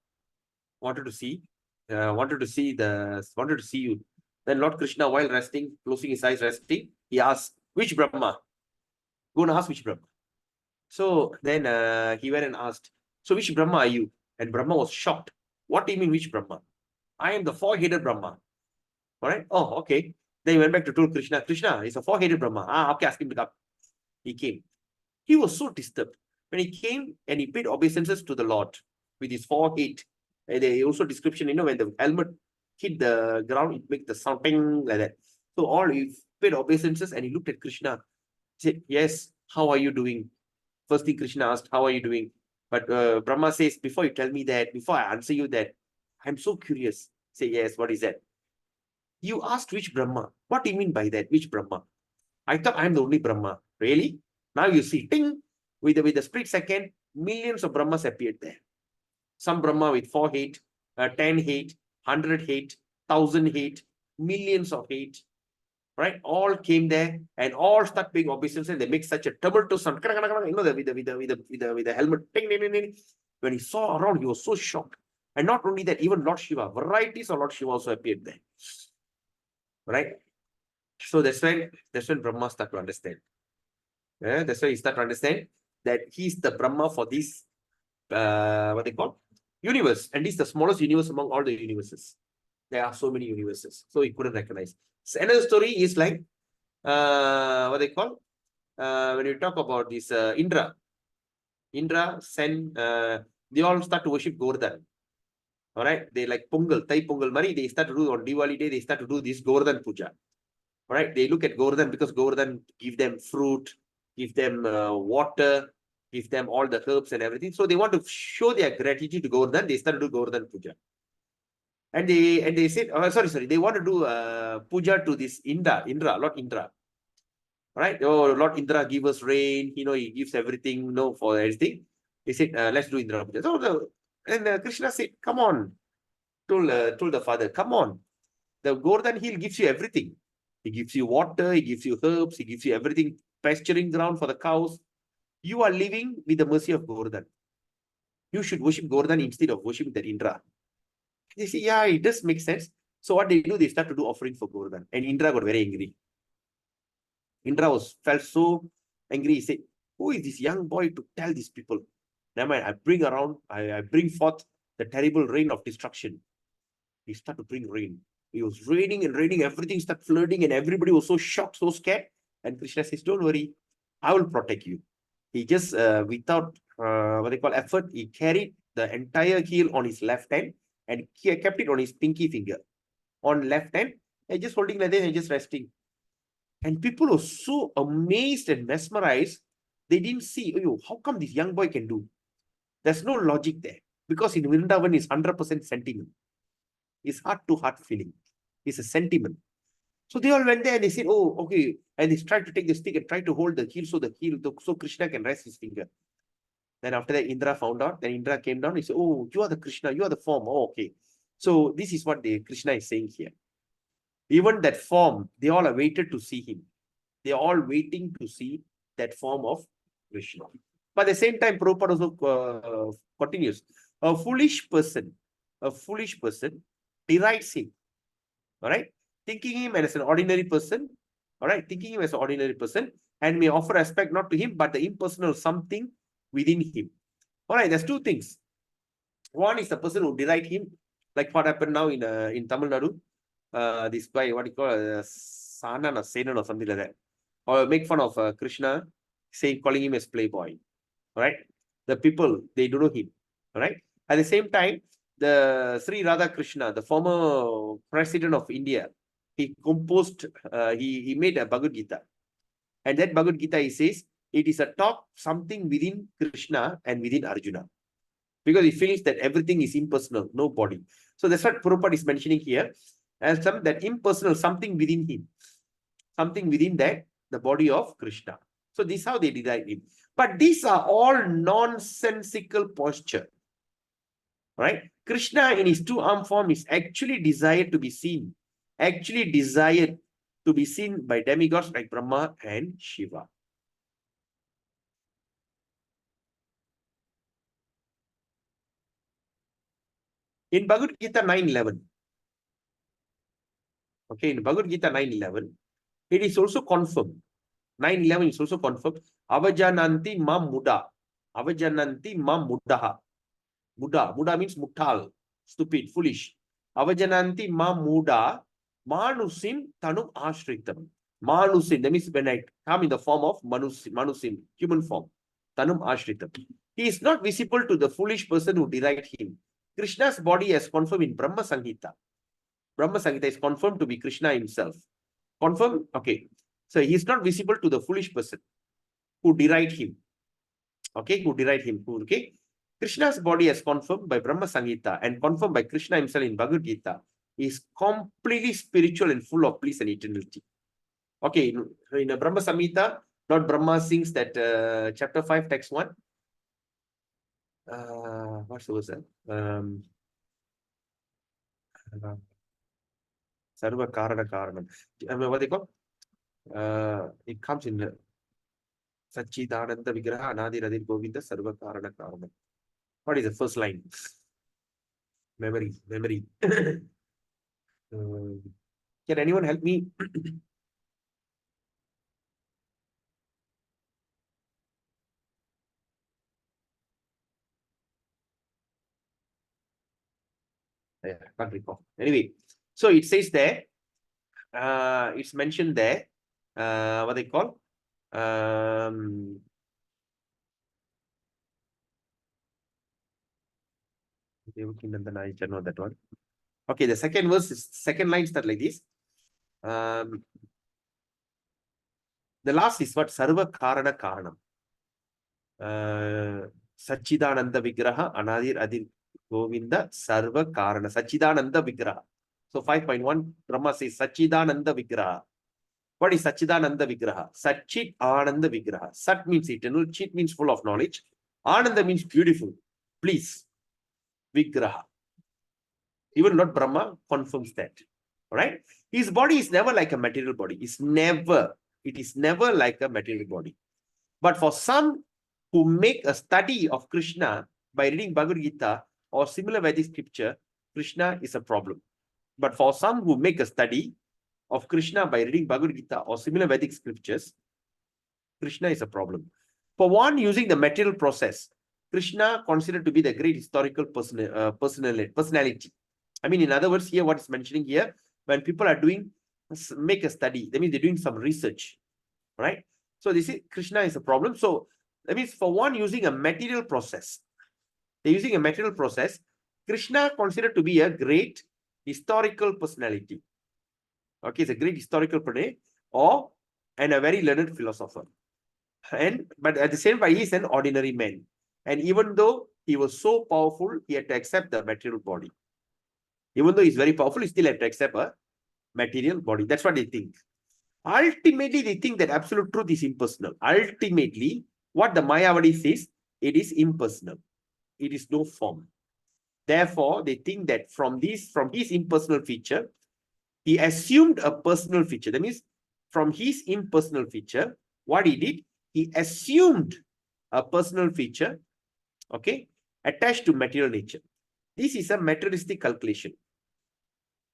wanted to see you. Then Lord Krishna, while resting, closing his eyes, resting, he asked, which Brahma? Go and ask which Brahma. So then he went and asked, so which Brahma are you? And Brahma was shocked. What do you mean, which Brahma? I am the four-headed Brahma. All right? Oh, okay. Then he went back to tell Krishna, Krishna, he's a four-headed Brahma. Okay, ask him to come. He came. He was so disturbed. When he came and he paid obeisances to the Lord with his forehead. And they also description, when the helmet hit the ground, it makes the sound ping like that. So all he paid obeisances and he looked at Krishna. He said, yes, how are you doing? First thing Krishna asked, how are you doing? But Brahma says, before you tell me that, before I answer you that, I'm so curious. Say, yes, what is that? You asked which Brahma. What do you mean by that? Which Brahma? I thought I'm the only Brahma. Really? Now you see, ting, with a split second, millions of Brahmas appeared there. Some Brahma with 4 head, 10 head, 100 head, 1,000 head, millions of head, right? All came there and all start paying obeisances. They make such a tumultuous sound, with the helmet. Ding, ding, ding, ding. When he saw around, he was so shocked. And not only that, even Lord Shiva, varieties of Lord Shiva also appeared there, right? So that's when Brahma start to understand. That's why he start to understand that he's the Brahma for this, what they call, universe. And this is the smallest universe among all the universes. There are so many universes. So he couldn't recognize. So another story is like, what they call, when you talk about this Indra sent, they all start to worship Govardhan. All right. They like Pongal, Thai Pongal Mari, they start to do on Diwali day, they start to do this Govardhan Puja. All right. They look at Govardhan because Govardhan give them fruit, give them water, give them all the herbs and everything. So they want to show their gratitude to Govardhan. They start to do Govardhan Puja. And they said, sorry, they want to do puja to this Indra, Lord Indra. Right? Oh, Lord Indra give us rain, he gives everything, for everything. They said, let's do Indra puja. So Krishna said, come on, told the father, come on. The Govardhan hill gives you everything. He gives you water, he gives you herbs, he gives you everything, pasturing ground for the cows. You are living with the mercy of Govardhan. You should worship Govardhan instead of worshiping that Indra. They say, yeah, it does make sense. So what they do, they start to do offering for Govardhan. And Indra got very angry. Indra felt so angry. He said, who is this young boy to tell these people? Never mind, I bring forth the terrible rain of destruction. He started to bring rain. It was raining and raining, everything started flooding, and everybody was so shocked, so scared. And Krishna says, don't worry, I will protect you. He just, without effort, he carried the entire hill on his left hand and he kept it on his pinky finger. On left hand, and just holding like that and just resting. And people were so amazed and mesmerized, they didn't see, oh, how come this young boy can do? There's no logic there. Because in Vrindavan is 100% sentiment. It's heart-to-heart feeling. It's a sentiment. So they all went there and they said, oh, okay. And they tried to take the stick and tried to hold the heel so Krishna can rest his finger. Then after that, Indra found out. Then Indra came down. He said, oh, you are the Krishna. You are the form. Oh, okay. So this is what Krishna is saying here. Even that form, they all are waited to see him. They are all waiting to see that form of Krishna. But at the same time, Prabhupada also continues. A foolish person derides him. All right? Thinking him as an ordinary person. All right? Thinking him as an ordinary person and may offer respect not to him, but the impersonal something within him. All right, there's two things. One is the person who deride him, like what happened now in Tamil Nadu. This guy, what do you call Sanan or Senan or something like that. Or make fun of Krishna, calling him as playboy. All right? The people, they don't know him. All right? At the same time, the Sri Radha Krishna, the former president of India, he composed, he made a Bhagavad Gita. And that Bhagavad Gita, he says, it is a talk something within Krishna and within Arjuna. Because he feels that everything is impersonal, no body. So that's what Prabhupada is mentioning here. As that impersonal, something within him. Something within that, the body of Krishna. So this is how they deride him. But these are all nonsensical posture. Right? Krishna in his two-arm form is actually desired to be seen. Actually desired to be seen by demigods like Brahma and Shiva. In Bhagavad Gita 9:11. Okay, in Bhagavad Gita 9:11, it is also confirmed. 9:11 is also confirmed. Avajananti mam muda. Avajananti mam mudaha. Muda means mutal, stupid, foolish. Avajananti mam muda. Manusim tanum ashritam. Manusim, that means when I come in the form of manusim, human form. Tanum ashritam. He is not visible to the foolish person who deride him. Krishna's body is confirmed in Brahma Samhita. Brahma Samhita is confirmed to be Krishna himself. Confirmed? Okay. So he is not visible to the foolish person who deride him. Okay, who deride him. Okay. Krishna's body is confirmed by Brahma Samhita and confirmed by Krishna himself in Bhagavad Gita is completely spiritual and full of bliss and eternity. Okay, in a Brahma Samhita, Lord Brahma sings that chapter 5, text 1. What's the verse? Sarva Karana Karanam. What they call? It comes in Sachidananda Vigraha Anadi Radhir Govinda Sarva Karana Karanam. What is the first line? Memory. Can anyone help me? I can't recall. Anyway, so it says there, it's mentioned there, what they call? I know that one. Okay, the second verse is second line start like this. The last is what? Sarva Karana Karanam. Sachidananda Vigraha Anadir Adir Govinda Sarva Karana Sachidananda Vigraha. So 5.1 Brahma says Sachidananda Vigraha. What is Sachidananda Vigraha? Satchit Ananda Vigraha. Sat means eternal, Chit means full of knowledge, Ananda means beautiful. Please. Vigraha. Even Lord Brahma confirms that. Alright? His body is never like a material body. It is never like a material body. But for some who make a study of Krishna by reading Bhagavad Gita or similar Vedic scripture, Krishna is a problem. But for some who make a study of Krishna by reading Bhagavad Gita or similar Vedic scriptures, Krishna is a problem. For one using the material process, Krishna considered to be the great historical personality. I mean, in other words, here what is mentioning here, when people are make a study, that means they're doing some research, right? So they say Krishna is a problem. So that means for one using a material process, they're using a material process, Krishna considered to be a great historical personality. Okay, it's a great historical personality and a very learned philosopher. But at the same time, he is an ordinary man. And even though he was so powerful, he had to accept the material body. Even though he's very powerful, he still had to accept a material body. That's what they think. Ultimately, they think that absolute truth is impersonal. Ultimately, what the Mayavadi says, it is impersonal. It is no form. Therefore, they think that from his impersonal feature, he assumed a personal feature. That means from his impersonal feature, what he did, he assumed a personal feature, okay, attached to material nature. This is a materialistic calculation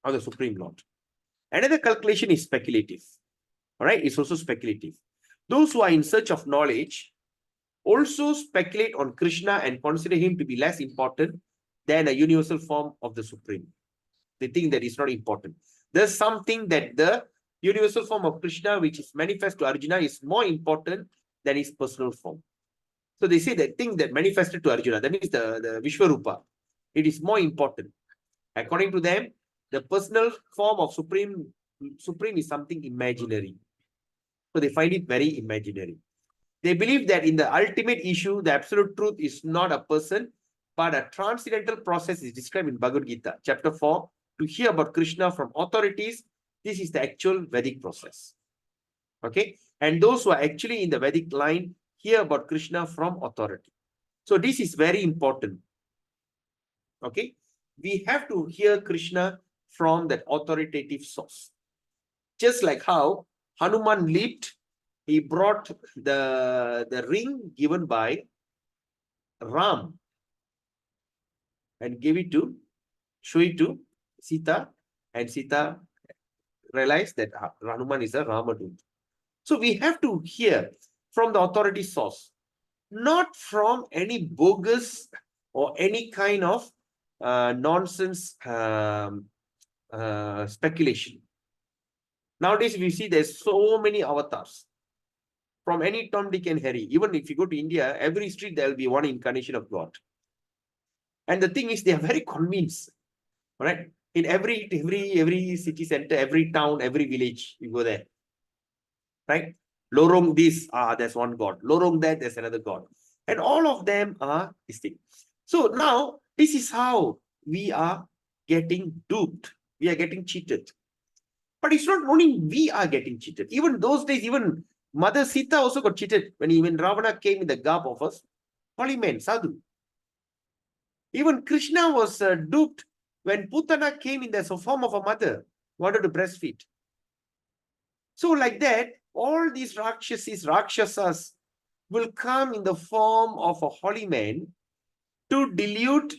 of the Supreme Lord. Another calculation is speculative. All right, it's also speculative. Those who are in search of knowledge also speculate on Krishna and consider him to be less important than a universal form of the Supreme. They think that it's not important. There's something that the universal form of Krishna, which is manifest to Arjuna, is more important than his personal form. So they say that thing that manifested to Arjuna, that means the Vishwarupa, it is more important. According to them, the personal form of Supreme is something imaginary. So they find it very imaginary. They believe that in the ultimate issue, the absolute truth is not a person, but a transcendental process is described in Bhagavad Gita, chapter 4. To hear about Krishna from authorities, this is the actual Vedic process. Okay? And those who are actually in the Vedic line hear about Krishna from authority. So this is very important. Okay? We have to hear Krishna from that authoritative source. Just like how Hanuman leaped, he brought the ring given by Ram and gave it to, show it to Sita, and Sita realized that Hanuman is a Ramadut. So we have to hear from the authority source, not from any bogus or any kind of nonsense speculation. Nowadays, we see there's so many avatars. From any Tom, Dick, and Harry. Even if you go to India, every street there will be one incarnation of God. And the thing is, they are very convinced. Right? In every city center, every town, every village, you go there. Right? Lorong this, there's one God. Lorong that, there's another God. And all of them are distinct. So now, this is how we are getting duped. We are getting cheated. But it's not only we are getting cheated. Even those days, even Mother Sita also got cheated when Ravana came in the garb of a holy man, sadhu. Even Krishna was duped when Putana came in the form of a mother, wanted to breastfeed. So like that, all these Rakshasas will come in the form of a holy man to dilute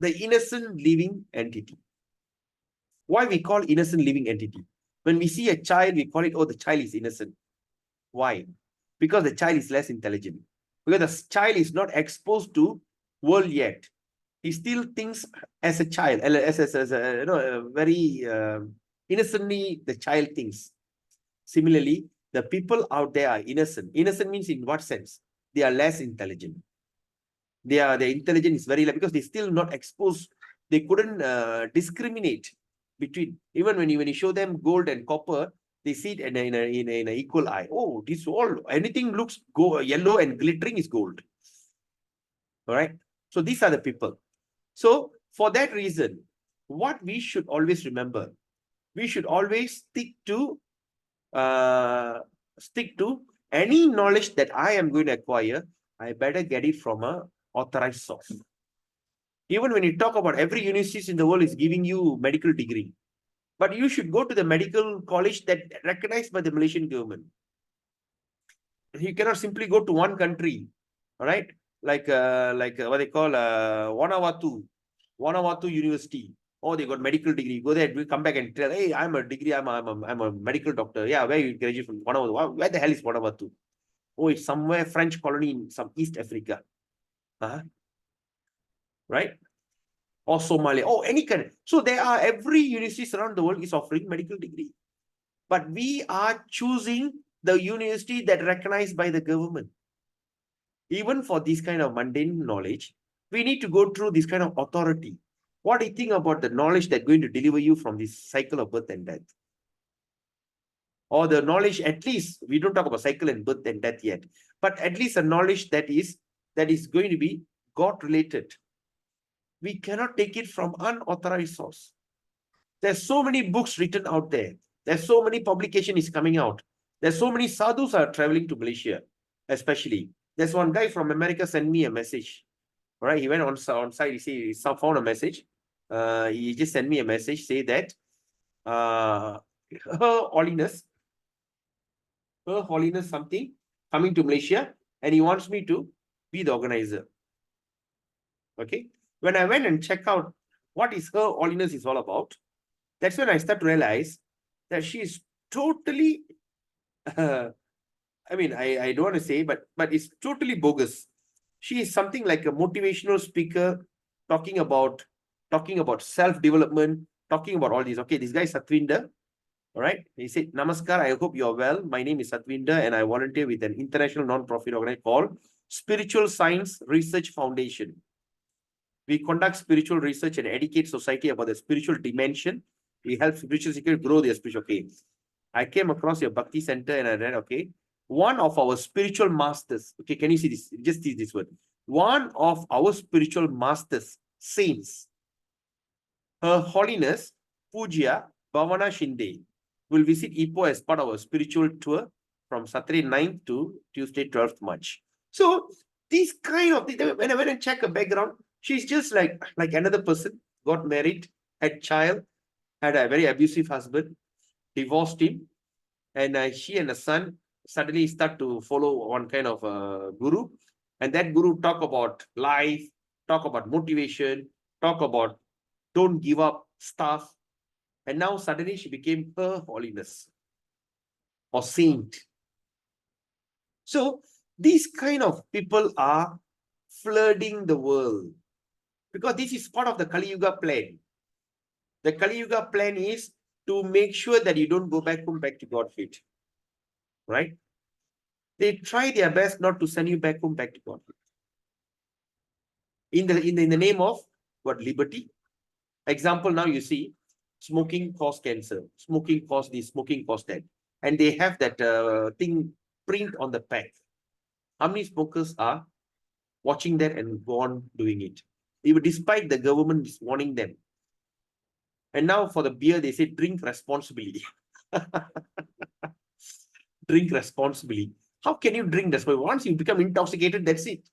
the innocent living entity. Why we call innocent living entity? When we see a child, we call it, oh, the child is innocent. Why? Because the child is less intelligent. Because the child is not exposed to world yet. He still thinks as a child, very innocently the child thinks. Similarly, the people out there are innocent. Innocent means in what sense? They are less intelligent. Their intelligence is very low because they still not exposed. They couldn't discriminate between. Even when you show them gold and copper, they see it in an equal eye. Oh, this all, anything looks yellow and glittering is gold. All right. So these are the people. So for that reason, what we should always remember, we should always stick to any knowledge that I am going to acquire. I better get it from a authorized source. Even when you talk about every university in the world is giving you medical degree, but you should go to the medical college that recognized by the Malaysian government. You cannot simply go to one country, all right? Like what they call Wanawatu University. Oh, they got medical degree. Go there, we come back and tell, hey, I'm a medical doctor. Yeah, where you graduate from? Wanawatu. Where the hell is Wanawatu? Oh, it's somewhere French colony in some East Africa. Right? Or Somalia. Oh, any kind. So there are every university around the world is offering medical degree. But we are choosing the university that recognized by the government. Even for this kind of mundane knowledge, we need to go through this kind of authority. What do you think about the knowledge that's going to deliver you from this cycle of birth and death? Or the knowledge, at least, we don't talk about cycle and birth and death yet, but at least a knowledge that is going to be God-related. We cannot take it from unauthorized source. There's so many books written out there. There's so many publication is coming out. There's so many sadhus are traveling to Malaysia, especially. There's one guy from America sent me a message. All right, he went on site. He found a message. He just sent me a message, say that Her Holiness something coming to Malaysia, and he wants me to be the organizer. Okay. When I went and checked out what is Her Holiness is all about, that's when I start to realize that she is totally, I mean, I don't want to say, but it's totally bogus. She is something like a motivational speaker, talking about self-development, talking about all these. Okay, this guy is Satwinder. All right. He said, Namaskar, I hope you're well. My name is Satwinder and I volunteer with an international non-profit organization called Spiritual Science Research Foundation. We conduct spiritual research and educate society about the spiritual dimension. We help spiritual seekers grow their spiritual. Okay. I came across your Bhakti Center and I read, okay, one of our spiritual masters. Okay, can you see this? Just see this word. One of our spiritual masters, saints, Her Holiness Pujya Bhavana Shinde, will visit Ipoh as part of our spiritual tour from Saturday 9th to Tuesday 12th March. So these kind of things, when I went and check her background, she's just like another person, got married, had child, had a very abusive husband, divorced him, and she and the son suddenly start to follow one kind of guru, and that guru talk about life, talk about motivation, talk about don't give up stuff, and now suddenly she became Her Holiness or saint. So these kind of people are flooding the world because this is part of the Kali Yuga plan. The Kali Yuga plan is to make sure that you don't go back to God feet. Right? They try their best not to send you back to God feet. In the name of what? Liberty. Example, now you see, smoking causes cancer, smoking causes this, smoking causes that. And they have that thing print on the pack. How many smokers are watching that and go on doing it? Even despite the government is warning them. And now for the beer, they say drink responsibly. Drink responsibly. How can you drink responsibly? Once you become intoxicated, that's it.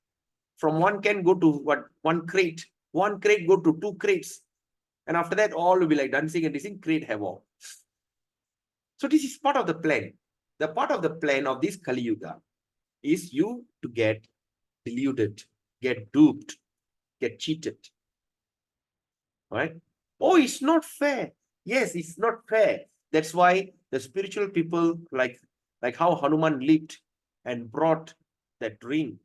From one can go to what? One crate go to 2 crates. And after that, all will be like dancing and dissing, create havoc. So this is part of the plan. The part of the plan of this Kali Yuga is you to get deluded, get duped, get cheated. Right? Oh, it's not fair. Yes, it's not fair. That's why the spiritual people, like how Hanuman lived and brought that ring.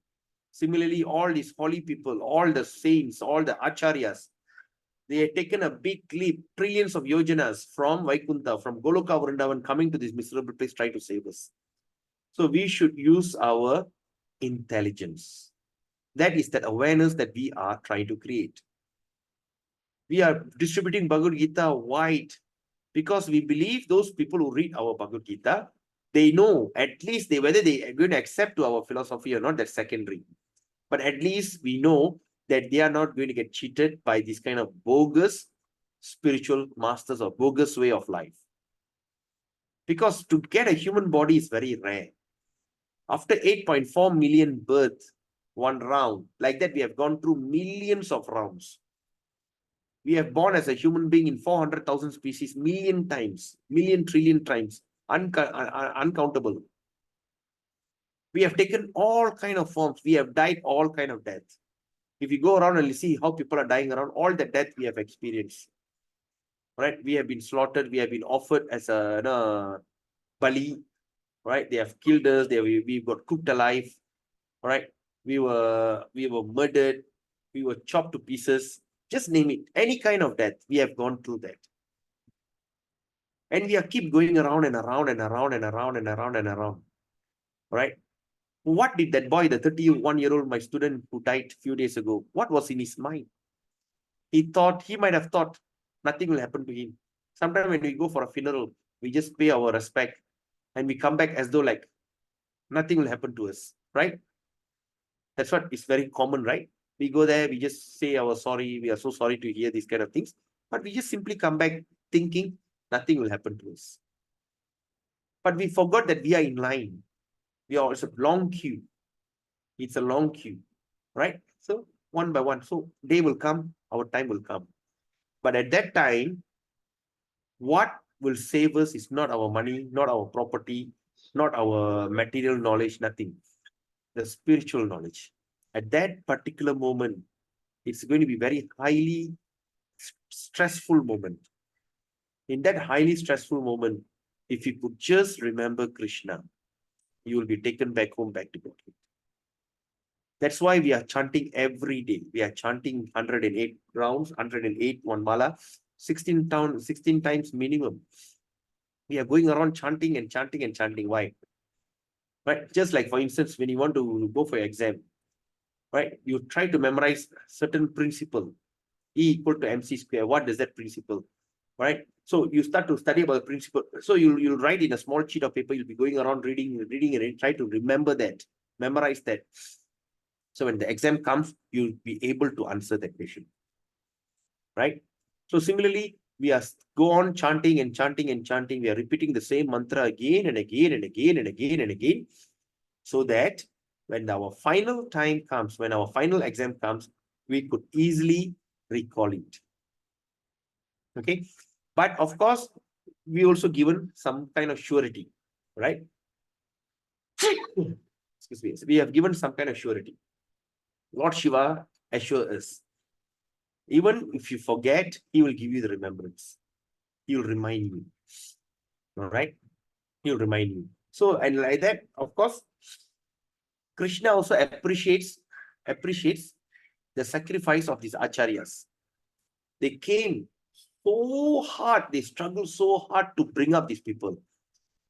Similarly, all these holy people, all the saints, all the acharyas, they had taken a big leap, trillions of yojanas from Vaikuntha, from Goloka Vrindavan, coming to this miserable place, trying to save us. So we should use our intelligence. That is that awareness that we are trying to create. We are distributing Bhagavad Gita wide because we believe those people who read our Bhagavad Gita, they know at least whether they are going to accept to our philosophy or not, that's secondary. But at least we know that they are not going to get cheated by this kind of bogus spiritual masters or bogus way of life. Because to get a human body is very rare. After 8.4 million births, one round, like that we have gone through millions of rounds. We have born as a human being in 400,000 species, million times, million trillion times, uncountable. We have taken all kind of forms. We have died all kind of deaths. If you go around and you see how people are dying around, all the death we have experienced. Right? We have been slaughtered. We have been offered as a bali. Right? They have killed us. We got cooked alive. Right? We were murdered. We were chopped to pieces. Just name it. Any kind of death, we have gone through that. And we are keep going around and around and around and around and around and around. Right? What did that boy, the 31-year-old, my student who died a few days ago, what was in his mind? He might have thought nothing will happen to him. Sometimes when we go for a funeral, we just pay our respect and we come back as though like nothing will happen to us. Right? That's what is very common, right? We go there, we just say our sorry, we are so sorry to hear these kind of things, but we just simply come back thinking nothing will happen to us. But we forgot that we are in line. It's a long queue. It's a long queue, right? So one by one, so day will come, our time will come. But at that time, what will save us is not our money, not our property, not our material knowledge, nothing. The spiritual knowledge. At that particular moment, it's going to be very highly stressful moment. In that highly stressful moment, if you could just remember Krishna, you will be taken back home, back to God. That's why we are chanting every day. We are chanting 108 rounds, 108 one mala, 16 times minimum. We are going around chanting and chanting and chanting. Why? Right? Just like, for instance, when you want to go for your exam, right? You try to memorize certain principle. E equal to mc square. What does that principle? Right? So you start to study about the principle. So you'll write in a small sheet of paper. You'll be going around reading and try to remember that, memorize that. So when the exam comes, you'll be able to answer that question. Right? So similarly, we are go on chanting and chanting and chanting. We are repeating the same mantra again and again and again and again and again, so that when our final time comes, when our final exam comes, we could easily recall it. Okay. But of course, we also given some kind of surety, right? Excuse me. So we have given some kind of surety. Lord Shiva assures us. Even if you forget, he will give you the remembrance. He will remind you. All right? He will remind you. So, and like that, of course, Krishna also appreciates the sacrifice of these acharyas. They came so hard, they struggled so hard to bring up these people.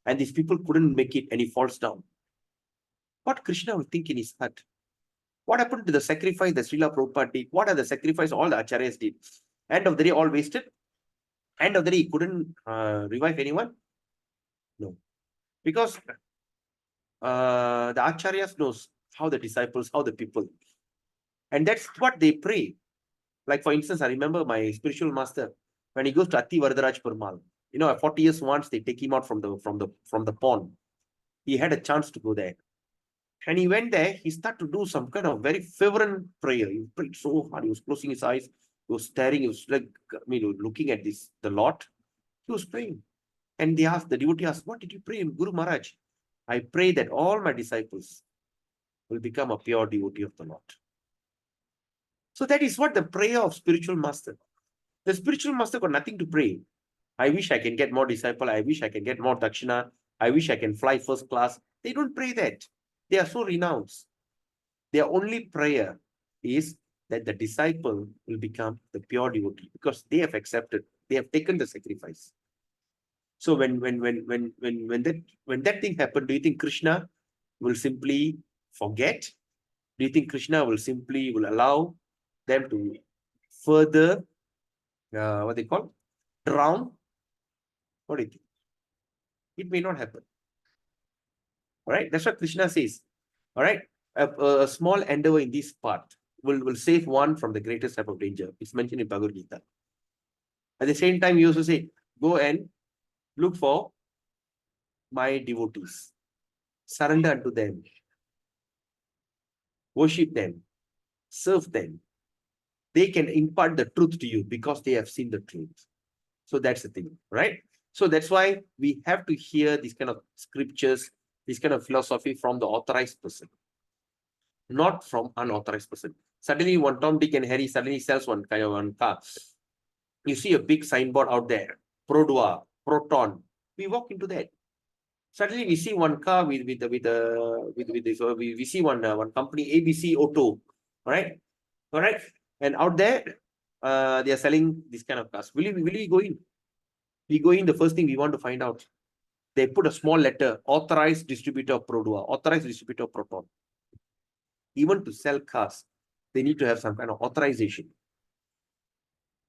And these people couldn't make it and he falls down. What Krishna will think in his heart? What happened to the sacrifice that Srila Prabhupada did? What are the sacrifice all the acharyas did? End of the day, all wasted? End of the day, he couldn't revive anyone? No. Because the acharyas knows how the disciples, how the people. And that's what they pray. Like for instance, I remember my spiritual master, when he goes to Ati Varadaraj Perumal, you know, at 40 years once they take him out from the pond. He had a chance to go there. And he went there, he started to do some kind of very fervent prayer. He prayed so hard, he was closing his eyes, he was staring, he was like, looking at the Lord. He was praying. And they asked, the devotee asked, what did you pray? Guru Maharaj, I pray that all my disciples will become a pure devotee of the Lord. So that is what the prayer of spiritual master. The spiritual master got nothing to pray. I wish I can get more disciple. I wish I can get more dakshina. I wish I can fly first class. They don't pray that. They are so renounced. Their only prayer is that the disciple will become the pure devotee because they have accepted, they have taken the sacrifice. So when that thing happened, do you think Krishna will simply forget? Do you think Krishna will allow them to further what they call drown? What do you think? It may not happen. All right, that's what Krishna says. All right, a small endeavor in this part, will save one from the greatest type of danger. It's mentioned in Bhagavad Gita. At the same time, he also say, go and look for my devotees. Surrender unto them. Worship them. Serve them. They can impart the truth to you because they have seen the truth. So that's the thing, right? So that's why we have to hear these kind of scriptures, this kind of philosophy from the authorized person, not from unauthorized person. Suddenly, one Tom, Dick, and Harry suddenly sells one car. You see a big signboard out there, Produa, Proton. We walk into that. Suddenly, we see one car with this. We see one company, ABC Auto, right? All right, and out there, they are selling this kind of cars. Will we go in? We go in. The first thing we want to find out. They put a small letter, authorized distributor of Produa, authorized distributor of Proton. Even to sell cars, they need to have some kind of authorization.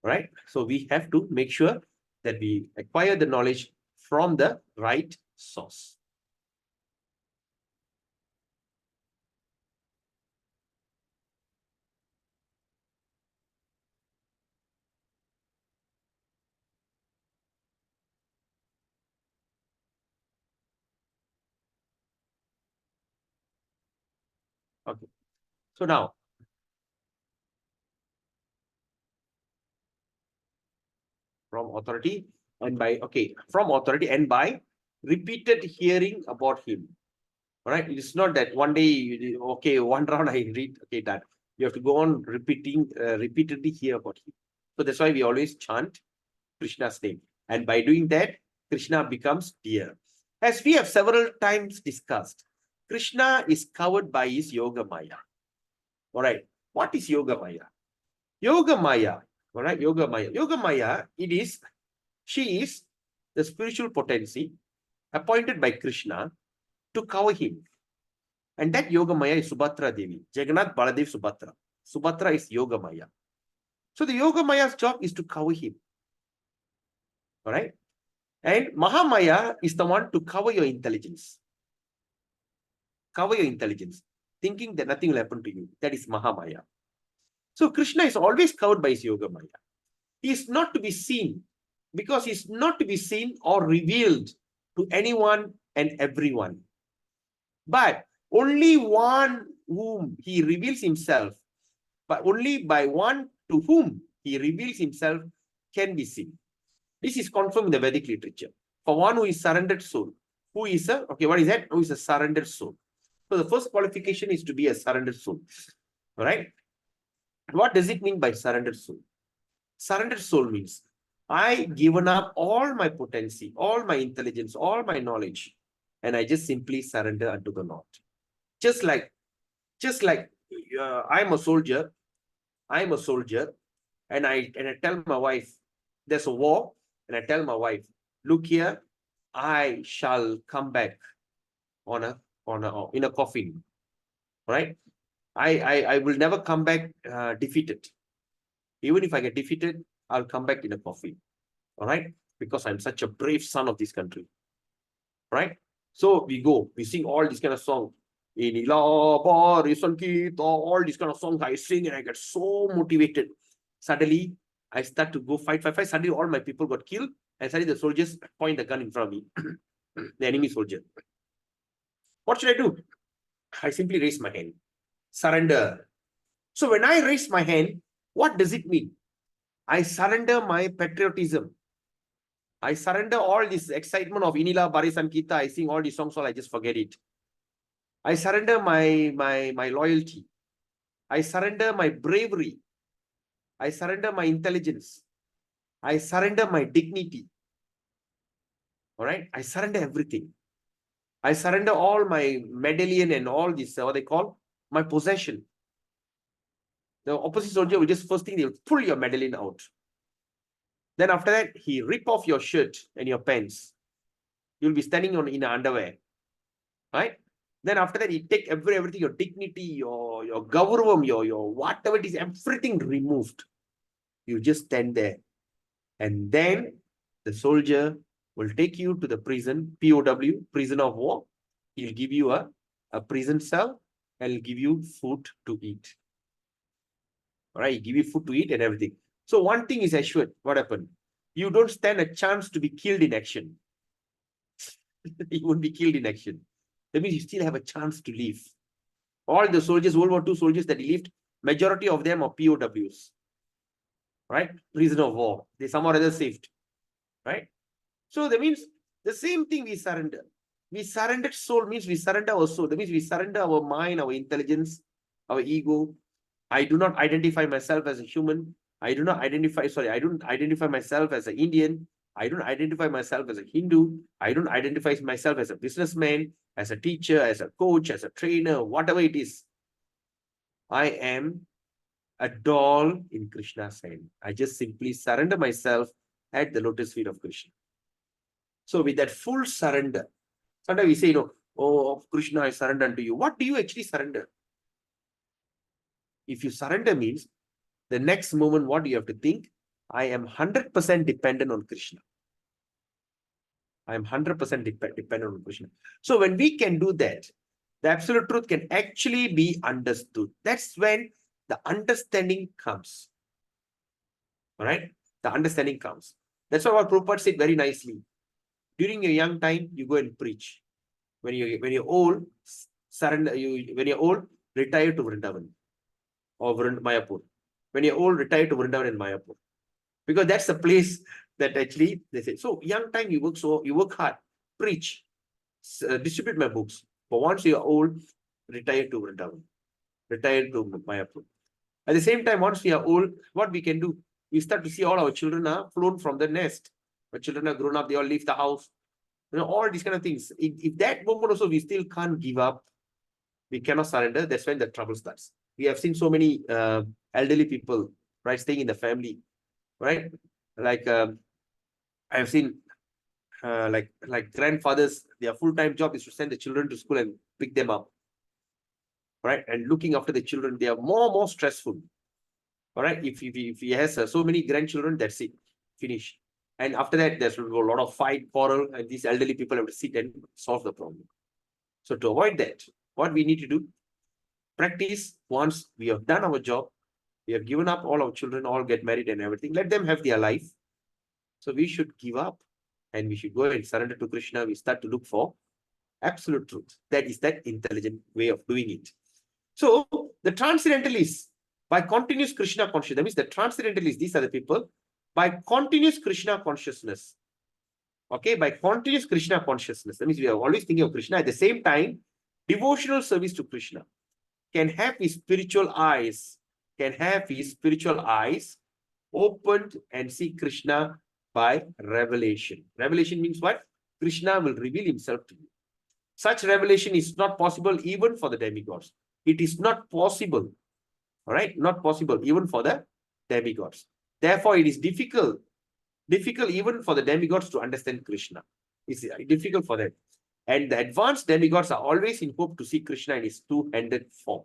Right? So we have to make sure that we acquire the knowledge from the right source. Okay. So now, from authority and by, from authority and by repeated hearing about him. All right. It's not that one day, one round I read, done. You have to go on repeatedly hear about him. So that's why we always chant Krishna's name. And by doing that, Krishna becomes dear. As we have several times discussed, Krishna is covered by his Yoga Maya. All right. What is Yoga Maya? Yoga Maya. All right. Yoga Maya. Yoga Maya, she is the spiritual potency appointed by Krishna to cover him. And that Yoga Maya is Subhadra Devi. Jagannath, Baladev, Subhadra. Subhadra is Yoga Maya. So the Yoga Maya's job is to cover him. All right. And Mahamaya is the one to cover your intelligence. Cover your intelligence. Thinking that nothing will happen to you. That is Mahamaya. So Krishna is always covered by his Yoga Maya. He is not to be seen because he is not to be seen or revealed to anyone and everyone. But only one whom he reveals himself, but only by one to whom he reveals himself can be seen. This is confirmed in the Vedic literature. For one who is surrendered soul, who is a, what is that? Who is a surrendered soul. So the first qualification is to be a surrendered soul. All right. What does it mean by surrendered soul? Surrendered soul means I given up all my potency, all my intelligence, all my knowledge, and I just simply surrender unto the Lord. Just like I'm a soldier, and I tell my wife, there's a war, and I tell my wife, look here, I shall come back in a coffin, right? I will never come back defeated. Even if I get defeated, I'll come back in a coffin, all right? Because I'm such a brave son of this country, right? So we sing all this kind of song. All these kind of songs I sing and I get so motivated. Suddenly, I start to go fight. Suddenly, all my people got killed, and suddenly the soldiers point the gun in front of me, the enemy soldier. What should I do? I simply raise my hand. Surrender. So when I raise my hand, what does it mean? I surrender my patriotism. I surrender all this excitement of Inila, Barisan, Gita. I sing all these songs, I just forget it. I surrender my loyalty. I surrender my bravery. I surrender my intelligence. I surrender my dignity. All right. I surrender everything. I surrender all my medallion and all this, what they call, my possession. The opposite soldier will just first thing, they'll pull your medallion out. Then after that, he rip off your shirt and your pants. You'll be standing in underwear. Right? Then after that, he take everything, your dignity, your gauravam, your whatever it is, everything removed. You just stand there. And then the soldier will take you to the prison, POW, prison of war. He'll give you a prison cell and he'll give you food to eat. All right, he give you food to eat and everything. So one thing is assured, what happened? You don't stand a chance to be killed in action. You won't be killed in action. That means you still have a chance to live. All the soldiers, World War II soldiers that he lived, majority of them are POWs. Right? Prisoner of war. They somehow or other saved. Right? So that means the same thing we surrender. We surrendered soul means we surrender our soul. That means we surrender our mind, our intelligence, our ego. I do not identify myself as a human. I don't identify myself as an Indian. I don't identify myself as a Hindu. I don't identify myself as a businessman, as a teacher, as a coach, as a trainer, whatever it is. I am a doll in Krishna's hand. I just simply surrender myself at the lotus feet of Krishna. So with that full surrender, sometimes we say, oh, Krishna, I surrender unto you. What do you actually surrender? If you surrender means, the next moment, what do you have to think? I am 100% dependent on Krishna. I am 100% dependent on Krishna. So when we can do that, the absolute truth can actually be understood. That's when the understanding comes. All right? The understanding comes. That's what Prabhupada said very nicely. During your young time, you go and preach. When you're old, surrender. When you're old, retire to Vrindavan or Mayapur. When you're old, retire to Vrindavan and Mayapur. Because that's the place that actually they say. So young time you work hard, preach, distribute my books. But once you are old, retire to Vrindavan, retire to Mayapur. At the same time, once we are old, what we can do? We start to see all our children are flown from the nest. Our children are grown up, they all leave the house. All these kind of things. If that moment also we still can't give up, we cannot surrender, that's when the trouble starts. We have seen so many elderly people, right, staying in the family, right? Like I've seen like grandfathers, their full-time job is to send the children to school and pick them up, right? And looking after the children, they are more stressful. All right, if he has so many grandchildren, that's it, finish. And after that, there's a lot of fight, quarrel, and these elderly people have to sit and solve the problem. So to avoid that, what we need to do, practice. Once we have done our job, we have given up, all our children all get married and everything, let them have their life. So we should give up and we should go and surrender to Krishna. We start to look for absolute truth. That is that intelligent way of doing it. So the transcendentalists, by continuous Krishna consciousness, that means the transcendentalists, these are the people, by continuous Krishna consciousness. Okay, by continuous Krishna consciousness, that means we are always thinking of Krishna. At the same time, devotional service to Krishna can have his spiritual eyes, opened and see Krishna by revelation. Revelation means what? Krishna will reveal himself to you. Such revelation is not possible even for the demigods. It is not possible. All right, not possible even for the demigods. Therefore, it is difficult even for the demigods to understand Krishna. It's difficult for them. And the advanced demigods are always in hope to see Krishna in his two-handed form.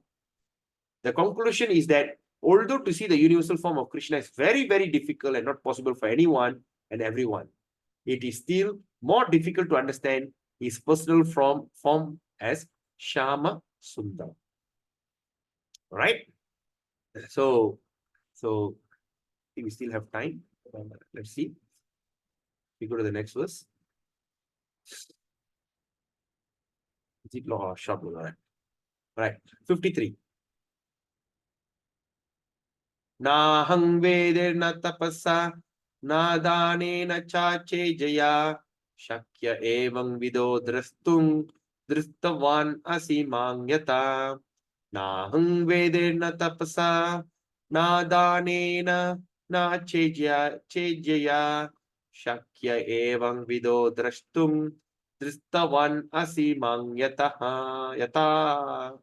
The conclusion is that although to see the universal form of Krishna is very, very difficult and not possible for anyone and everyone, it is still more difficult to understand his personal form as Shama Sundar. All right? So I think we still have time. Let's see. We go to the next verse. Is it long or short? All right. 53. Nahang vedirna tapasa na danena chache jaya shakya evam vido drastung dristavan asimangyata. Nahang vedirna tapasa na danena na chejaya shakya evam vido drastung dristavan asimangyata yata.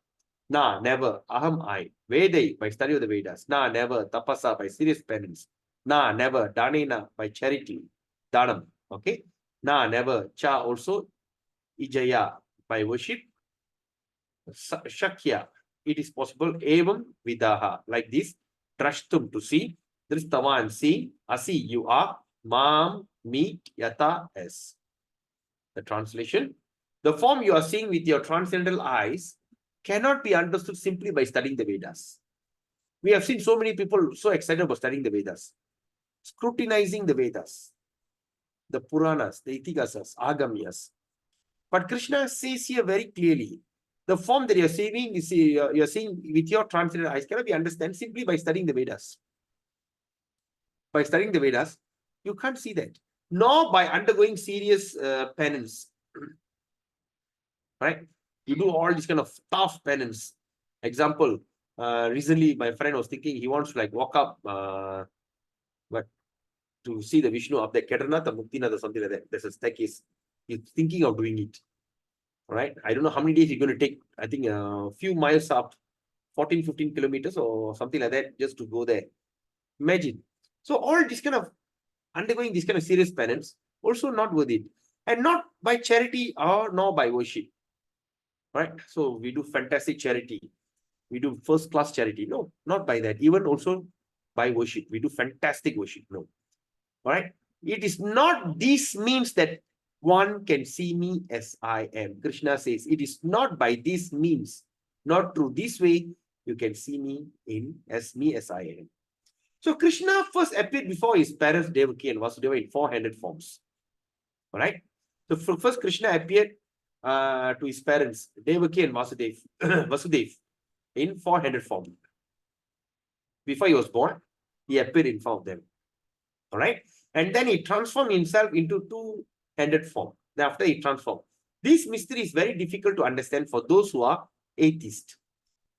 Na, never. Aham, I. Vedai, by study of the Vedas. Na, never. Tapasa, by serious penance. Na, never. Danena, by charity. Danam. Okay. Na, never. Cha, also. Ijaya, by worship. Shakya, it is possible. Evam vidaha, like this. Drashtum, to see. Dristavan, see. Asi, you are. Mam, me, yata, as. The translation. The form you are seeing with your transcendental eyes cannot be understood simply by studying the Vedas. We have seen so many people so excited about studying the Vedas, scrutinizing the Vedas, the Puranas, the Itigasas, Agamyas. But Krishna says here very clearly, the form that you're seeing is you're seeing with your translated eyes cannot be understood simply by studying the Vedas. By studying the Vedas, you can't see that, nor by undergoing serious penance. Right? You do all this kind of tough penance. Example, recently my friend was thinking he wants to like walk up, but to see the Vishnu up there, Jagannatha, Muktinath, something like that. There's a staircase. He's thinking of doing it. Right? I don't know how many days you're going to take. I think a few miles up, 14, 15 kilometers or something like that, just to go there. Imagine. So all this kind of undergoing this kind of serious penance, also not worth it. And not by charity or nor by worship. Right? So we do fantastic charity. We do first class charity. No, not by that. Even also by worship. We do fantastic worship. No. All right. It is not this means that one can see me as I am. Krishna says it is not by this means, not through this way, you can see me as I am. So Krishna first appeared before his parents Devaki and Vasudeva in 400 forms. All right. So first Krishna appeared to his parents Devaki and Vasudev in 400 form. Before he was born, he appeared in front of them. All right. And then he transformed himself into two-handed form. Thereafter he transformed. This mystery is very difficult to understand for those who are atheists.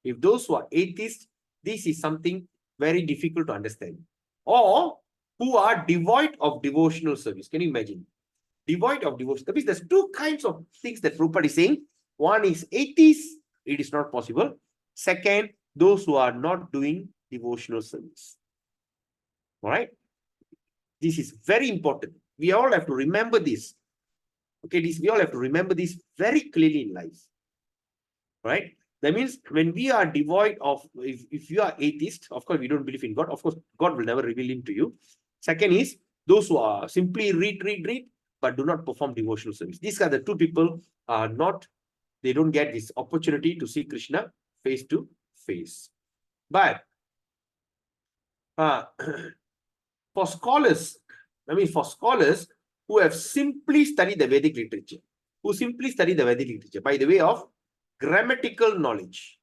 If those who are atheists, this is something very difficult to understand. Or who are devoid of devotional service. Can you imagine? Devoid of devotion. That means there's two kinds of things that Prabhupada is saying. One is atheists, it is not possible. Second, those who are not doing devotional service. All right? This is very important. We all have to remember this. Okay, we all have to remember this very clearly in life. Right? That means when we are devoid of, if you are atheist, of course, we don't believe in God. Of course, God will never reveal him to you. Second is those who are simply read, but do not perform devotional service. These are the two people are not, they don't get this opportunity to see Krishna face to face. But for scholars who have simply studied the Vedic literature, by the way of grammatical knowledge,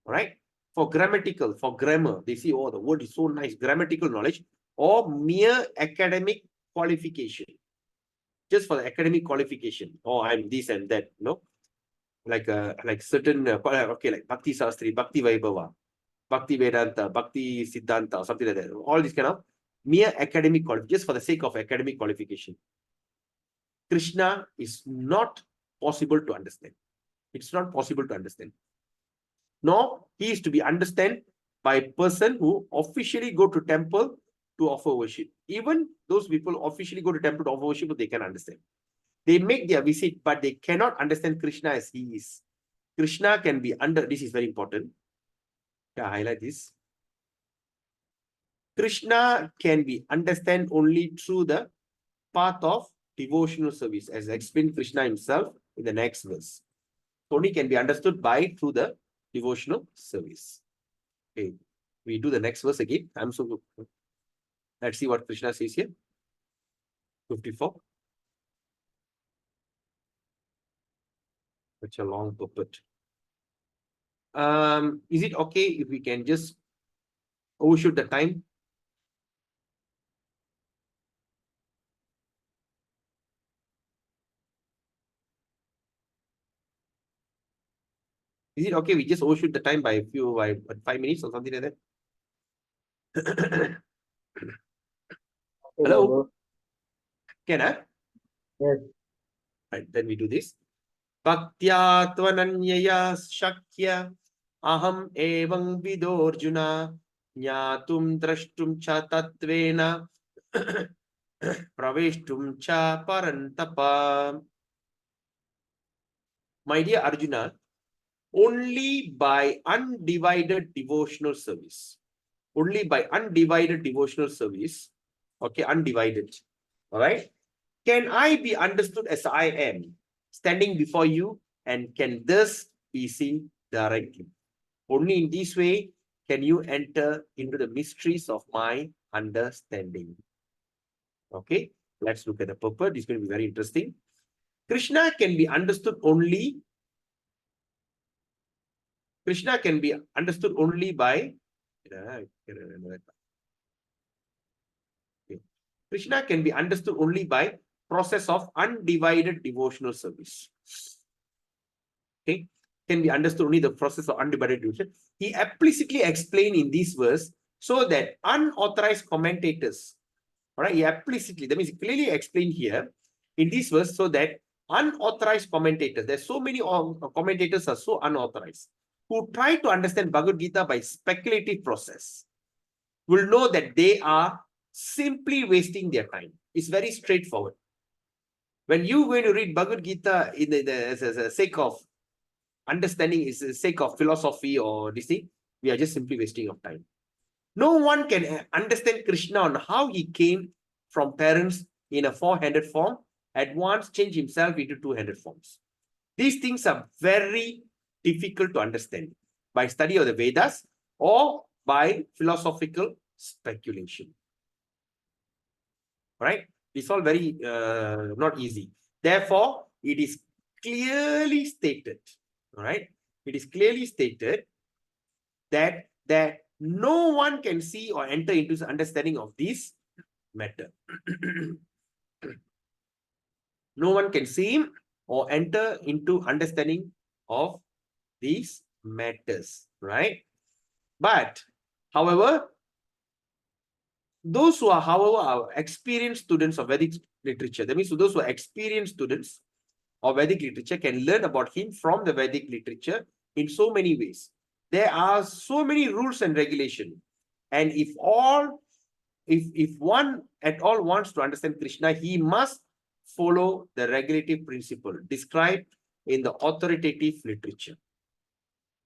right? For grammar, they see, oh, the word is so nice, grammatical knowledge, or mere academic qualification, just for the academic qualification. Oh, I'm this and that, like certain, okay, like Bhakti Sastri, Bhakti Vaibhava, Bhakti Vedanta, Bhakti Siddhanta, something like that. All this kind of mere academic qualification, just for the sake of academic qualification. Krishna is not possible to understand. It's not possible to understand. No, he is to be understood by a person who officially go to temple to offer worship. Even those people officially go to temple to offer worship, they can understand. They make their visit, but they cannot understand Krishna as he is. Krishna can be this is very important. Yeah, highlight this. Krishna can be understood only through the path of devotional service, as explained Krishna himself in the next verse. Only can be understood through the devotional service. Okay, we do the next verse again. I'm so good. Let's see what Krishna says here. 54. Such a long puppet. Is it okay if we can just overshoot the time? Is it okay we just overshoot the time by 5 minutes or something like that? Hello? Can I? Yes. Right, then we do this. Bhaktya tvananyaya shakya aham evam vidorjuna jnatum drashtum cha tatvena praveshtum cha parantapa. My dear Arjuna, only by undivided devotional service, okay, undivided, all right, can I be understood as I am, standing before you, and can thus be seen directly. Only in this way can you enter into the mysteries of my understanding? Okay, let's look at the purport. It's going to be very interesting. Krishna can be understood only by Krishna can be understood only by process of undivided devotional service. Okay, can be understood only the process of undivided devotion. He explicitly explained in this verse so that unauthorized commentators, all right, he explicitly, that means clearly explained here in this verse so that unauthorized commentators, there's so many commentators are so unauthorized, who try to understand Bhagavad Gita by speculative process, will know that they are simply wasting their time. It's very straightforward. When you going to read Bhagavad Gita in as a sake of understanding, is the sake of philosophy or this thing, we are just simply wasting of time. No one can understand Krishna on how he came from parents in a 4-handed form, at once change himself into 2-handed forms. These things are very difficult to understand by study of the Vedas or by philosophical speculation. Right? It's all very not easy. Therefore, it is clearly stated, all right? It is clearly stated that no one can see or enter into the understanding of this matter. No one can see or enter into understanding of these matters, right? But, however, those who are, however, are experienced students of Vedic literature, that means those who are experienced students of Vedic literature can learn about him from the Vedic literature in so many ways. There are so many rules and regulations. And if one at all wants to understand Krishna, he must follow the regulative principle described in the authoritative literature.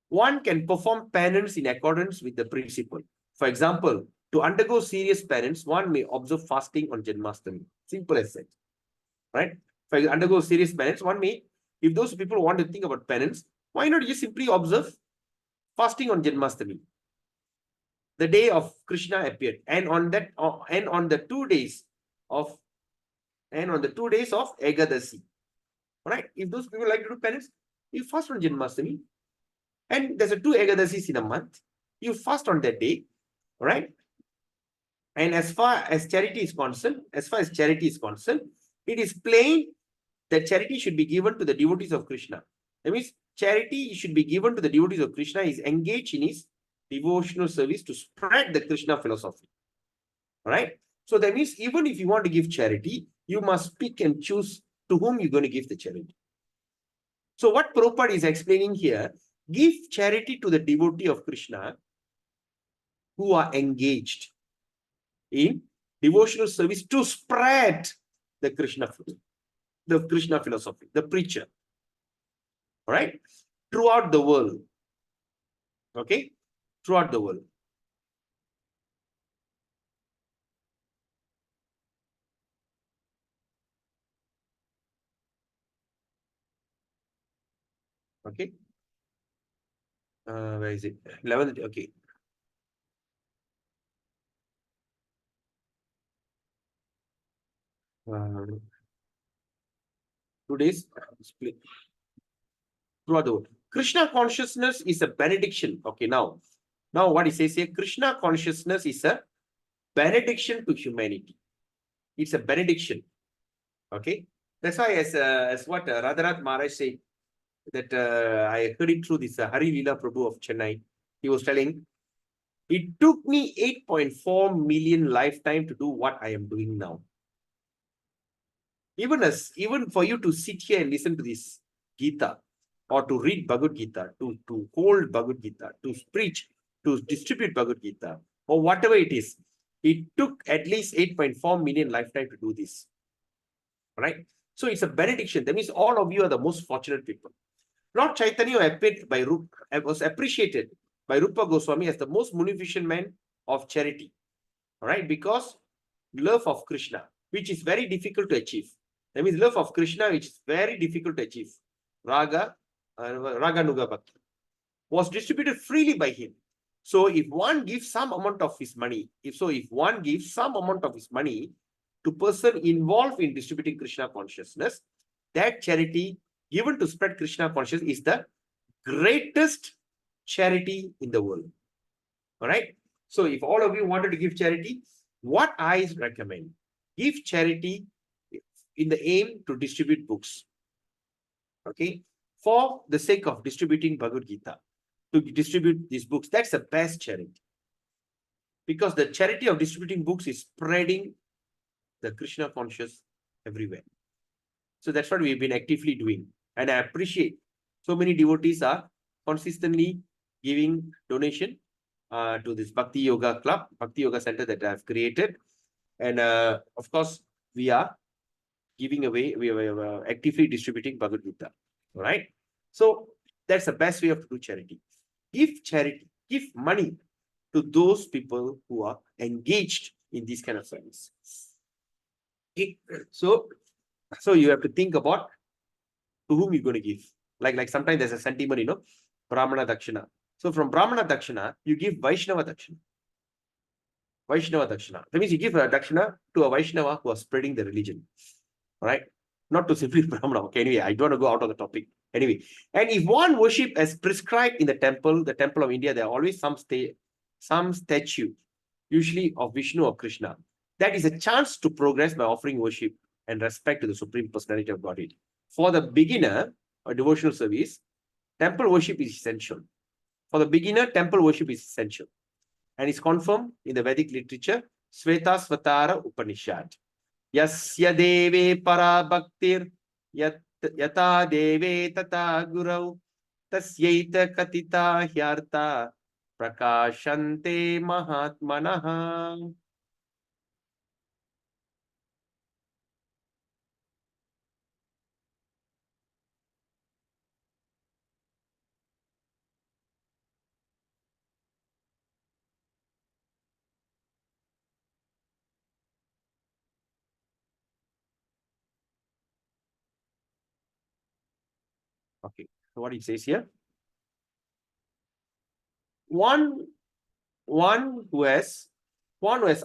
One can perform penance in accordance with the principle. For example, to undergo serious penance, one may observe fasting on Janmashtami. Simple as that. Right? If I undergo serious penance, one may, if those people want to think about penance, why not just simply observe fasting on Janmashtami, the day of Krishna appeared, and on that, and on the 2 days of Ekadasi. Right? If those people like to do penance, you fast on Janmashtami, and there's a 2 Ekadasis in a month. You fast on that day, right? And as far as charity is concerned, it is plain that charity should be given to the devotees of Krishna. That means charity should be given to the devotees of Krishna, is engaged in his devotional service to spread the Krishna philosophy. All right? So that means even if you want to give charity, you must pick and choose to whom you're going to give the charity. So what Prabhupada is explaining here, give charity to the devotee of Krishna who are engaged in devotional service to spread the Krishna philosophy, the preacher. All right? Throughout the world. Okay? Throughout the world. Okay? Where is it? 11th. Okay. Today's split. Throughout the world. Krishna consciousness is a benediction. Okay, now what he says here, Krishna consciousness is a benediction to humanity. It's a benediction. Okay, that's why as what Radhanath Maharaj said, that I heard it through this Hari Leela Prabhu of Chennai. He was telling, it took me 8.4 million lifetime to do what I am doing now. Even for you to sit here and listen to this Gita, or to read Bhagavad Gita, to hold Bhagavad Gita, to preach, to distribute Bhagavad Gita, or whatever it is, it took at least 8.4 million lifetime to do this. Right? So it's a benediction. That means all of you are the most fortunate people. Lord Chaitanya was appreciated by Rupa Goswami as the most munificent man of charity. Right? Because love of Krishna, which is very difficult to achieve. That means love of Krishna, which is very difficult to achieve. Raganuga Bhakti was distributed freely by him. So if one gives some amount of his money, if one gives some amount of his money to person involved in distributing Krishna consciousness, that charity given to spread Krishna consciousness is the greatest charity in the world. All right. So if all of you wanted to give charity, what I recommend, give charity in the aim to distribute books. Okay. For the sake of distributing Bhagavad Gita, to distribute these books, that's the best charity. Because the charity of distributing books is spreading the Krishna conscious everywhere. So that's what we've been actively doing. And I appreciate so many devotees are consistently giving donation to this Bhakti Yoga Club, Bhakti Yoga Center that I've created. And of course, we are giving away, we are actively distributing Bhagavad Gita. All right. So that's the best way of to do charity. Give charity, give money to those people who are engaged in these kind of service. Okay. So you have to think about to whom you're going to give. Like sometimes there's a sentiment, Brahmana Dakshina. So from Brahmana Dakshina, you give Vaishnava Dakshina. Vaishnava Dakshina. That means you give a Dakshina to a Vaishnava who are spreading the religion. All right. Not to simply Brahmana. Okay, anyway, I don't want to go out of the topic. Anyway, and if one worship as prescribed in the temple of India, there are always some statue, usually of Vishnu or Krishna. That is a chance to progress by offering worship and respect to the Supreme Personality of Godhead. For the beginner or devotional service, temple worship is essential. For the beginner, temple worship is essential. And it's confirmed in the Vedic literature, Sveta Svatara Upanishad. Yasya deve para bhaktir yata deve tata gurau tasyaita katita hyarta prakashante mahatmanaha. Okay, so what it says here? One who has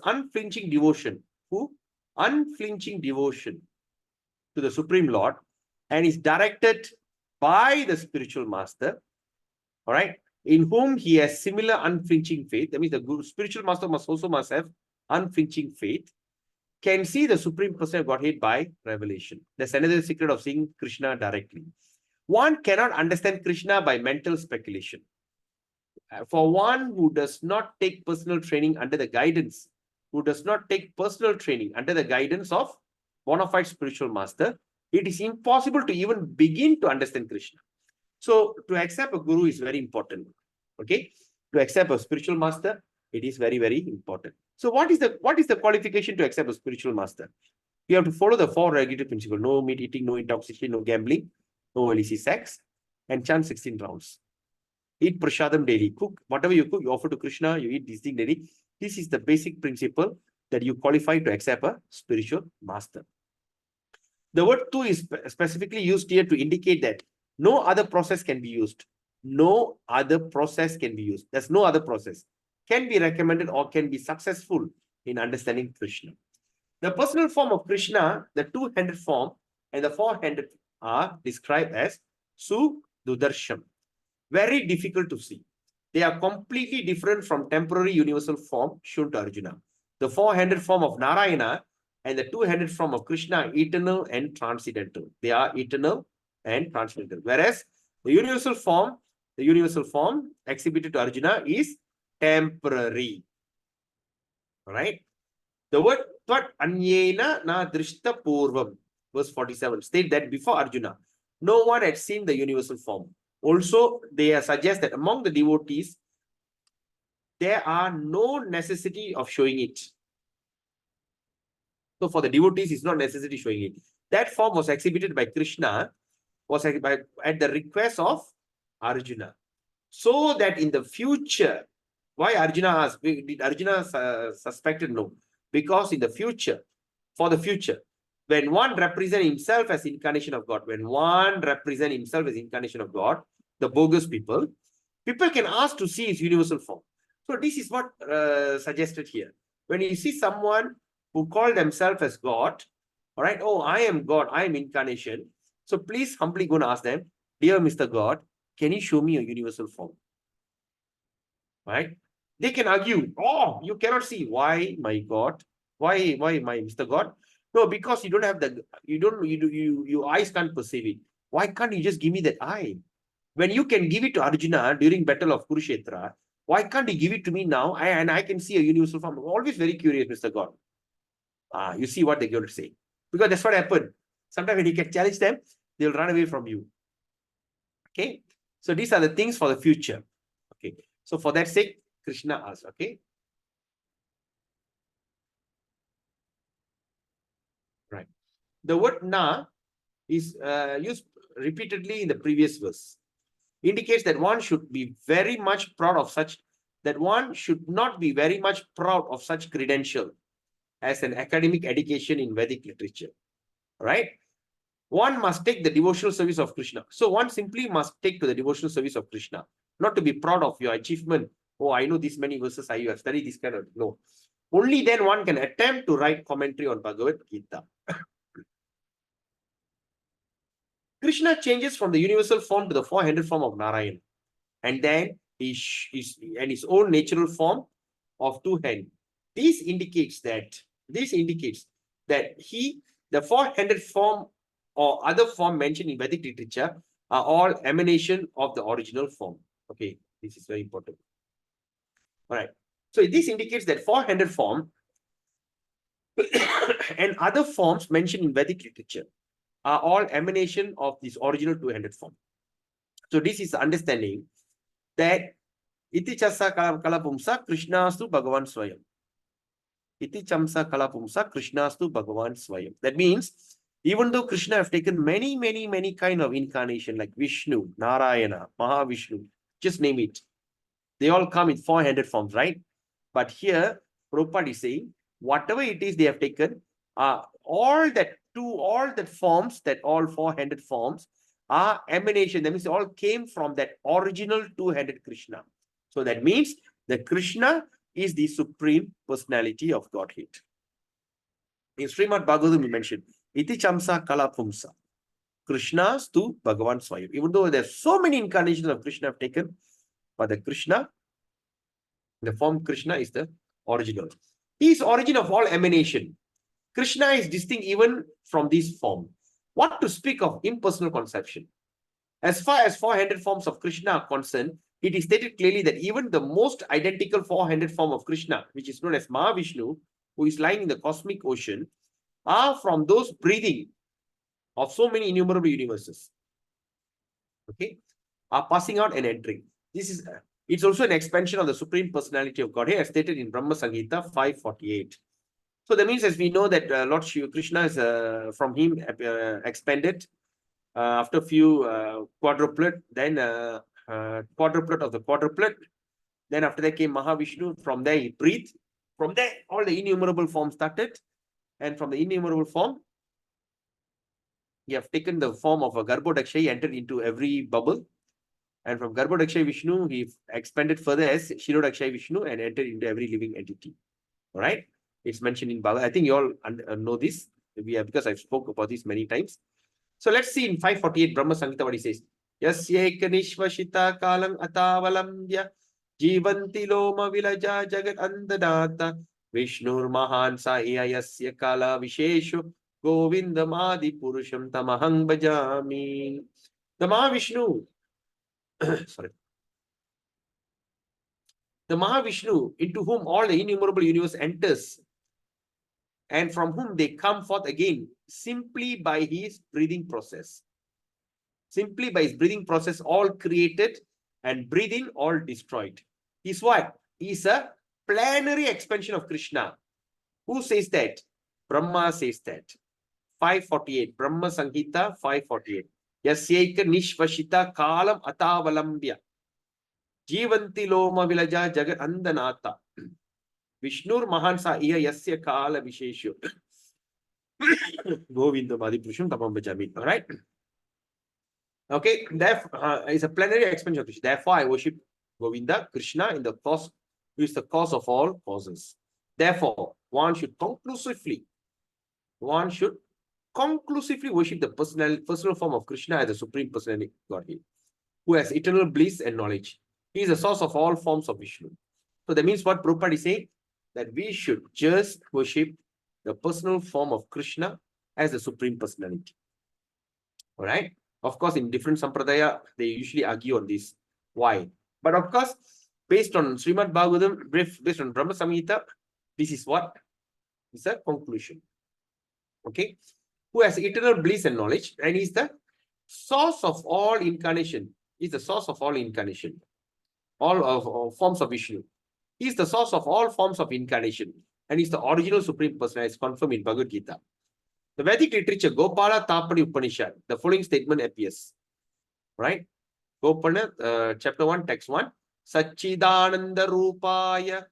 unflinching devotion, unflinching devotion to the Supreme Lord, and is directed by the spiritual master, all right, in whom he has similar unflinching faith. That means the spiritual master must have unflinching faith, can see the Supreme Person of Godhead by revelation. That's another secret of seeing Krishna directly. One cannot understand Krishna by mental speculation. For one who does not take personal training under the guidance, of bona fide spiritual master, it is impossible to even begin to understand Krishna. So to accept a guru is very important. Okay, to accept a spiritual master, it is very, very important. So what is the qualification to accept a spiritual master? You have to follow the 4 regulatory principles: no meat eating, no intoxication, no gambling, no illicit sex, and chant 16 rounds. Eat prashadam daily. Cook whatever you cook, you offer to Krishna, you eat this thing daily. This is the basic principle that you qualify to accept a spiritual master. The word tu is specifically used here to indicate that no other process can be used. No other process can be used. There's no other process can be recommended or can be successful in understanding Krishna. The personal form of Krishna, the 2-handed form and the 4-handed are described as Sudarsham. Very difficult to see. They are completely different from temporary universal form shown to Arjuna. The 4-handed form of Narayana and the 2-handed form of Krishna are eternal and transcendental. They are eternal and transcendental. Whereas the universal form exhibited to Arjuna is temporary. All right. The word Tvat Anyena Na Drishta Purvam, verse 47, state that before Arjuna, no one had seen the universal form. Also, they suggest that among the devotees, there are no necessity of showing it. So for the devotees, it's not necessity showing it. That form was exhibited by Krishna, at the request of Arjuna. So that in the future, why Arjuna asked? Did Arjuna suspected? No. Because in the future, for the future, when one represents himself as incarnation of God, the bogus people can ask to see his universal form. So this is what suggested here. When you see someone who call themselves as God, all right, oh, I am God, I am incarnation. So please humbly go and ask them, dear Mr. God, can you show me a universal form? Right? They can argue, oh, you cannot see. Why, my God? Why my Mr. God? No, because you don't have the, your eyes can't perceive it. Why can't you just give me that eye? When you can give it to Arjuna during battle of Kurukshetra, why can't you give it to me now? And I can see a universal form. I'm always very curious, Mr. God. You see what they're going to say. Because that's what happened. Sometimes when you can challenge them, they'll run away from you. Okay. So these are the things for the future. Okay. So for that sake, Krishna asked. Okay. Right. The word na is used repeatedly in the previous verse. Indicates that one should be very much proud of such, that one should not be very much proud of such credential as an academic education in Vedic literature. Right? One must take the devotional service of Krishna. So one simply must take to the devotional service of Krishna, not to be proud of your achievement. Oh, I know these many verses, I have studied this kind of, no. Only then one can attempt to write commentary on Bhagavad Gita. Krishna changes from the universal form to the four-handed form of Narayana, and then his own natural form of two hands. This indicates that the four-handed form or other form mentioned in Vedic literature are all emanation of the original form. Okay, this is very important. All right. So this indicates that four-handed form and other forms mentioned in Vedic literature are all emanation of this original two-handed form. So this is understanding that iti chasa kalapumsa Krishnastu Bhagavan Swayam. Iti chamsa kalapumsa Krishnastu Bhagavan Swayam. That means, even though Krishna have taken many kind of incarnation like Vishnu, Narayana, Mahavishnu, just name it. They all come in four-handed forms, right? But here, Prabhupada is saying, whatever it is they have taken, all forms, that all four-handed forms are emanation. That means they all came from that original two-handed Krishna. So that means that Krishna is the supreme personality of Godhead. In Srimad Bhagavatam we mentioned, Iti Chamsa Kala Pumsa. Krishna's to Bhagavan Swayam. Even though there are so many incarnations of Krishna have taken, but the form Krishna is the original. He is origin of all emanation. Krishna is distinct even from this form. What to speak of impersonal conception? As far as four-handed forms of Krishna are concerned, it is stated clearly that even the most identical four-handed form of Krishna, which is known as Mahavishnu, who is lying in the cosmic ocean, are from those breathing of so many innumerable universes. Okay, are passing out and entering. It's also an expansion of the Supreme Personality of God, as stated in Brahma Samhita 548. So that means, as we know that Lord Shiva Krishna is from him expanded after a few quadruplet, then quadruplet of the quadruplet. Then after that came Mahavishnu. From there he breathed. From there all the innumerable forms started. And from the innumerable form, he have taken the form of a Garbhodaksha, he entered into every bubble. And from Garbhodaksha Vishnu, he expanded further as Shirodaksha Vishnu and entered into every living entity. All right? It's mentioned in Bhagavad. I think you all know this because I've spoke about this many times. So let's see in 548 Brahma Samhita what he says. Yasyeka nishvashita kalang atavalamya jivanti loma vilaja jagat andadata Vishnur mahan sa yasya kala visheshu govindamadi purusham tamahang bhajami. The Mahavishnu, sorry. The Mahavishnu, into whom all the innumerable universe enters, and from whom they come forth again, simply by his breathing process. Simply by his breathing process, all created, and breathing, all destroyed. He's what? He's a plenary expansion of Krishna. Who says that? Brahma says that. 548, Brahma Samhita 548. Yasyeka nishvashita kalam atavalambya. Jivanti loma vilaja jagat andanata. Vishnur mahansa iya yasya kala visheshu. Govinda Madhipurusham Tamam Bhajami. All right. Okay. Therefore, it's a plenary expansion of Krishna. Therefore, I worship Govinda, Krishna in the who is the cause of all causes. Therefore, one should conclusively worship the personal form of Krishna as the Supreme Personality Godhead, who has eternal bliss and knowledge. He is the source of all forms of Vishnu. So that means what Prabhupada is saying, that we should just worship the personal form of Krishna as the Supreme Personality. All right. Of course, in different sampradaya, they usually argue on this. Why? But of course, based on Srimad Bhagavatam, based on Brahma Samhita, this is what is a conclusion. Okay. Who has eternal bliss and knowledge, and is the source of all incarnation. Is the source of all incarnation. All of forms of Vishnu. He is the source of all forms of incarnation, and is the original Supreme Person, as confirmed in Bhagavad Gita. The Vedic literature, Gopala Tapani Upanishad, the following statement appears. Right? Gopala, chapter 1, text 1. Sachidananda Rupaya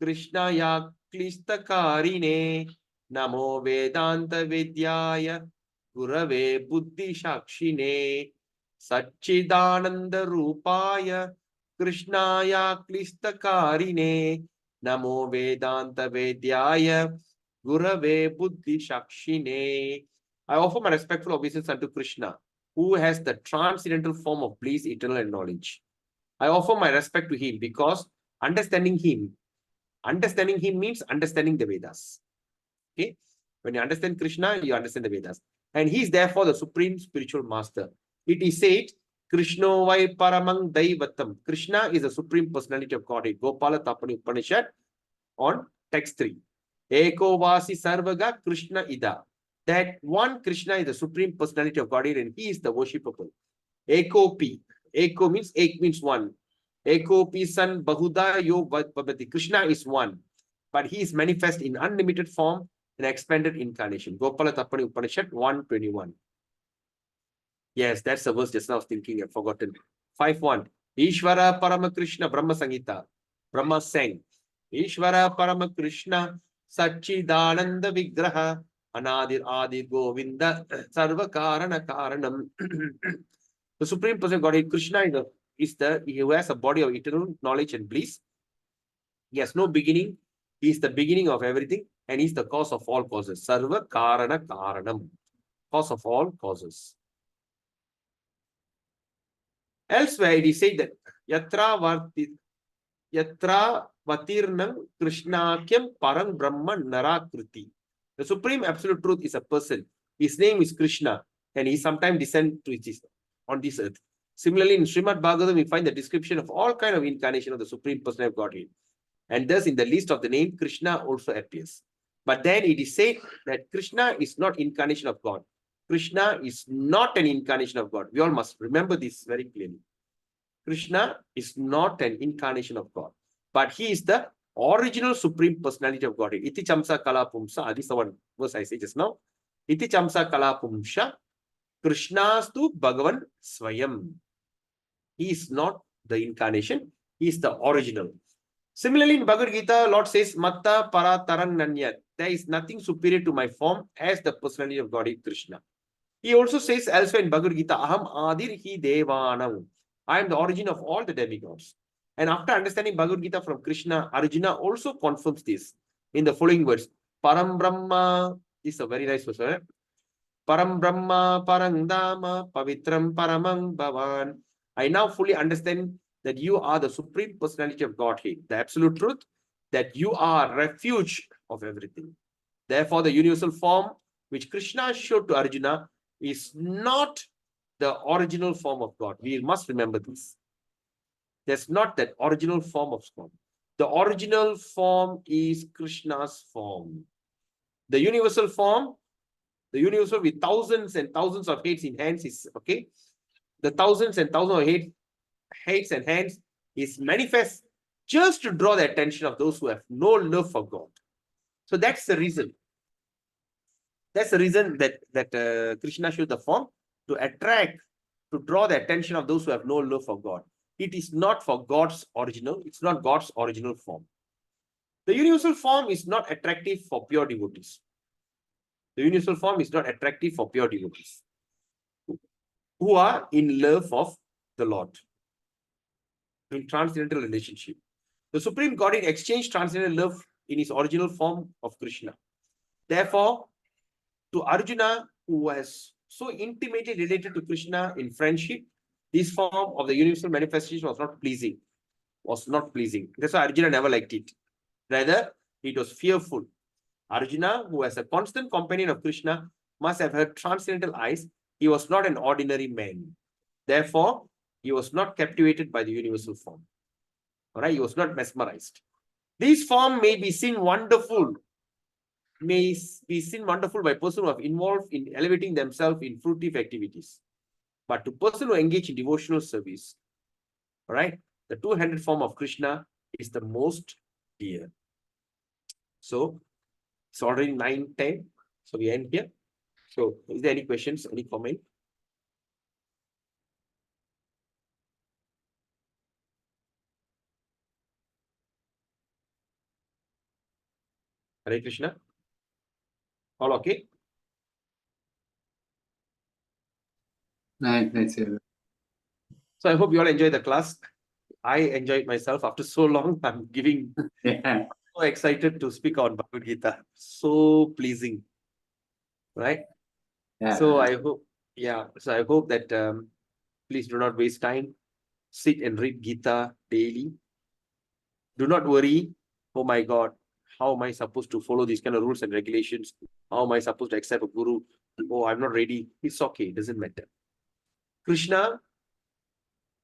Krishnaya Klistakarine Namo Vedanta Vidyaya Gurave Buddhi Shakshine Sachidananda Rupaya Krishnaya Klistakarine Namo Vedanta Vidyaya Gurave Buddhi Shakshine. I offer my respectful obeisance unto Krishna, who has the transcendental form of bliss, eternal and knowledge. I offer my respect to him because understanding him means understanding the Vedas. Okay? When you understand Krishna, you understand the Vedas. And he is therefore the supreme spiritual master. It is said, Krishno vai paramang daivatam. Krishna is the supreme personality of Godhead. Gopala Tapani Upanishad on text 3. Eko vasi sarvaga Krishna ida. That one Krishna is the supreme personality of Godhead and he is the worshipable. Eko pi. Eko means ek means one. Eko pi san bahuda yo bhavati. Krishna is one, but he is manifest in unlimited form and expanded incarnation. Gopala Tapani Upanishad 121. Yes, that's the verse just now I was thinking, I've forgotten. 5.1. Ishvara Parama Krishna Brahma Sangita. Brahma sang. Ishvara Parama Krishna Sachidananda Vigraha Anadir Adi Govinda Sarva Karana Karanam. The Supreme Person Godhead Krishna is he who has a body of eternal knowledge and bliss. He has no beginning. He is the beginning of everything and he is the cause of all causes. Sarva Karana Karanam. Cause of all causes. Elsewhere, it is said that Yatra Vatirnam Krishnakyam Parang Brahman Narakriti. The Supreme Absolute Truth is a person. His name is Krishna, and he sometimes descends on this earth. Similarly, in Srimad Bhagavatam, we find the description of all kinds of incarnation of the Supreme Person of Godhead. And thus, in the list of the name, Krishna also appears. But then it is said that Krishna is not incarnation of God. Krishna is not an incarnation of God. We all must remember this very clearly. Krishna is not an incarnation of God, but he is the original Supreme Personality of Godhead. Iti Chamsa Kala Pumsa, this is the one verse I say just now. Iti Chamsa Kala Pumsha, Krishnastu Bhagavan Swayam. He is not the incarnation, he is the original. Similarly, in Bhagavad Gita, Lord says, Matta Para Tarang Nanyat. There is nothing superior to my form as the personality of Godhead Krishna. He also says elsewhere in Bhagavad Gita, Aham Adir Hi Devanam. I am the origin of all the demigods. And after understanding Bhagavad Gita from Krishna, Arjuna also confirms this in the following words. Param Brahma, this is a very nice verse, right? Param Brahma, Parang Dama, Pavitram Paramang Bhavan. I now fully understand that you are the Supreme Personality of Godhead, the absolute truth, that you are refuge of everything. Therefore, the universal form which Krishna showed to Arjuna is not the original form of God. We must remember this. There's not that original form of God. The original form is Krishna's form. The universal form, the universal with thousands and thousands of heads and hands is, okay? The thousands and thousands of heads and hands is manifest just to draw the attention of those who have no love for God. So that's the reason. That's the reason that Krishna showed the form, to attract, to draw the attention of those who have no love for God. It is not for God's original, it's not God's original form. The universal form is not attractive for pure devotees. The universal form is not attractive for pure devotees who are in love of the Lord, in transcendental relationship. The Supreme Godhead exchanged transcendental love in his original form of Krishna. Therefore, to Arjuna, who was so intimately related to Krishna in friendship, this form of the universal manifestation was not pleasing. That's why Arjuna never liked it. Rather, it was fearful. Arjuna, who was a constant companion of Krishna, must have had transcendental eyes. He was not an ordinary man. Therefore, he was not captivated by the universal form. All right, he was not mesmerized. This form may be seen wonderful, by persons who are involved in elevating themselves in fruitive activities. But to persons who engage in devotional service, all right, the two-handed form of Krishna is the most dear. So it's already 9:10. So we end here. So is there any questions, any comment? Hare Krishna. All okay? Nice. So I hope you all enjoy the class. I enjoyed myself after so long. I'm Yeah. so excited to speak on Bhagavad Gita. So pleasing, right? Yeah. So I hope, So I hope that please do not waste time. Sit and read Gita daily. Do not worry. Oh my God, how am I supposed to follow these kind of rules and regulations? How am I supposed to accept a guru? Oh, I'm not ready. It's okay. It doesn't matter. Krishna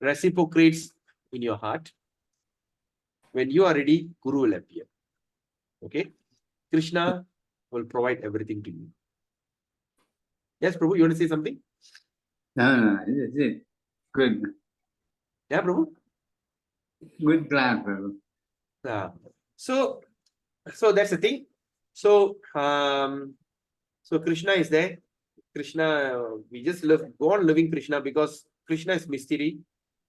reciprocates in your heart. When you are ready, Guru will appear. Okay? Krishna will provide everything to you. Yes, Prabhu, you want to say something? No, it's it. Good. Yeah, Prabhu? Good class, Prabhu. So that's the thing. So Krishna is there. Krishna, we just go on loving Krishna because Krishna is mystery,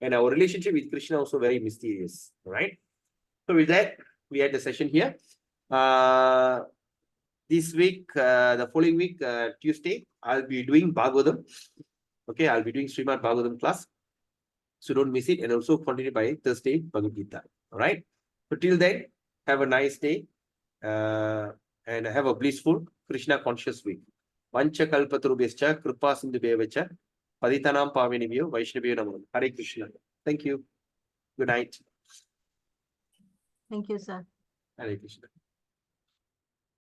and our relationship with Krishna also very mysterious, right? So with that, we had the session here. This week, the following week, Tuesday, I'll be doing Bhagavatam. Okay, I'll be doing Srimad Bhagavatam class. So don't miss it, and also continue by Thursday, Bhagavad Gita. All right. So till then, have a nice day, and have a blissful Krishna conscious week. Vancha kalpatarubhyascha kripa sindhubhyevacha paditanam pavanebhyo vaishnavyo namo. Hare Krishna. Thank you. Good night. Thank you, sir. Hare Krishna.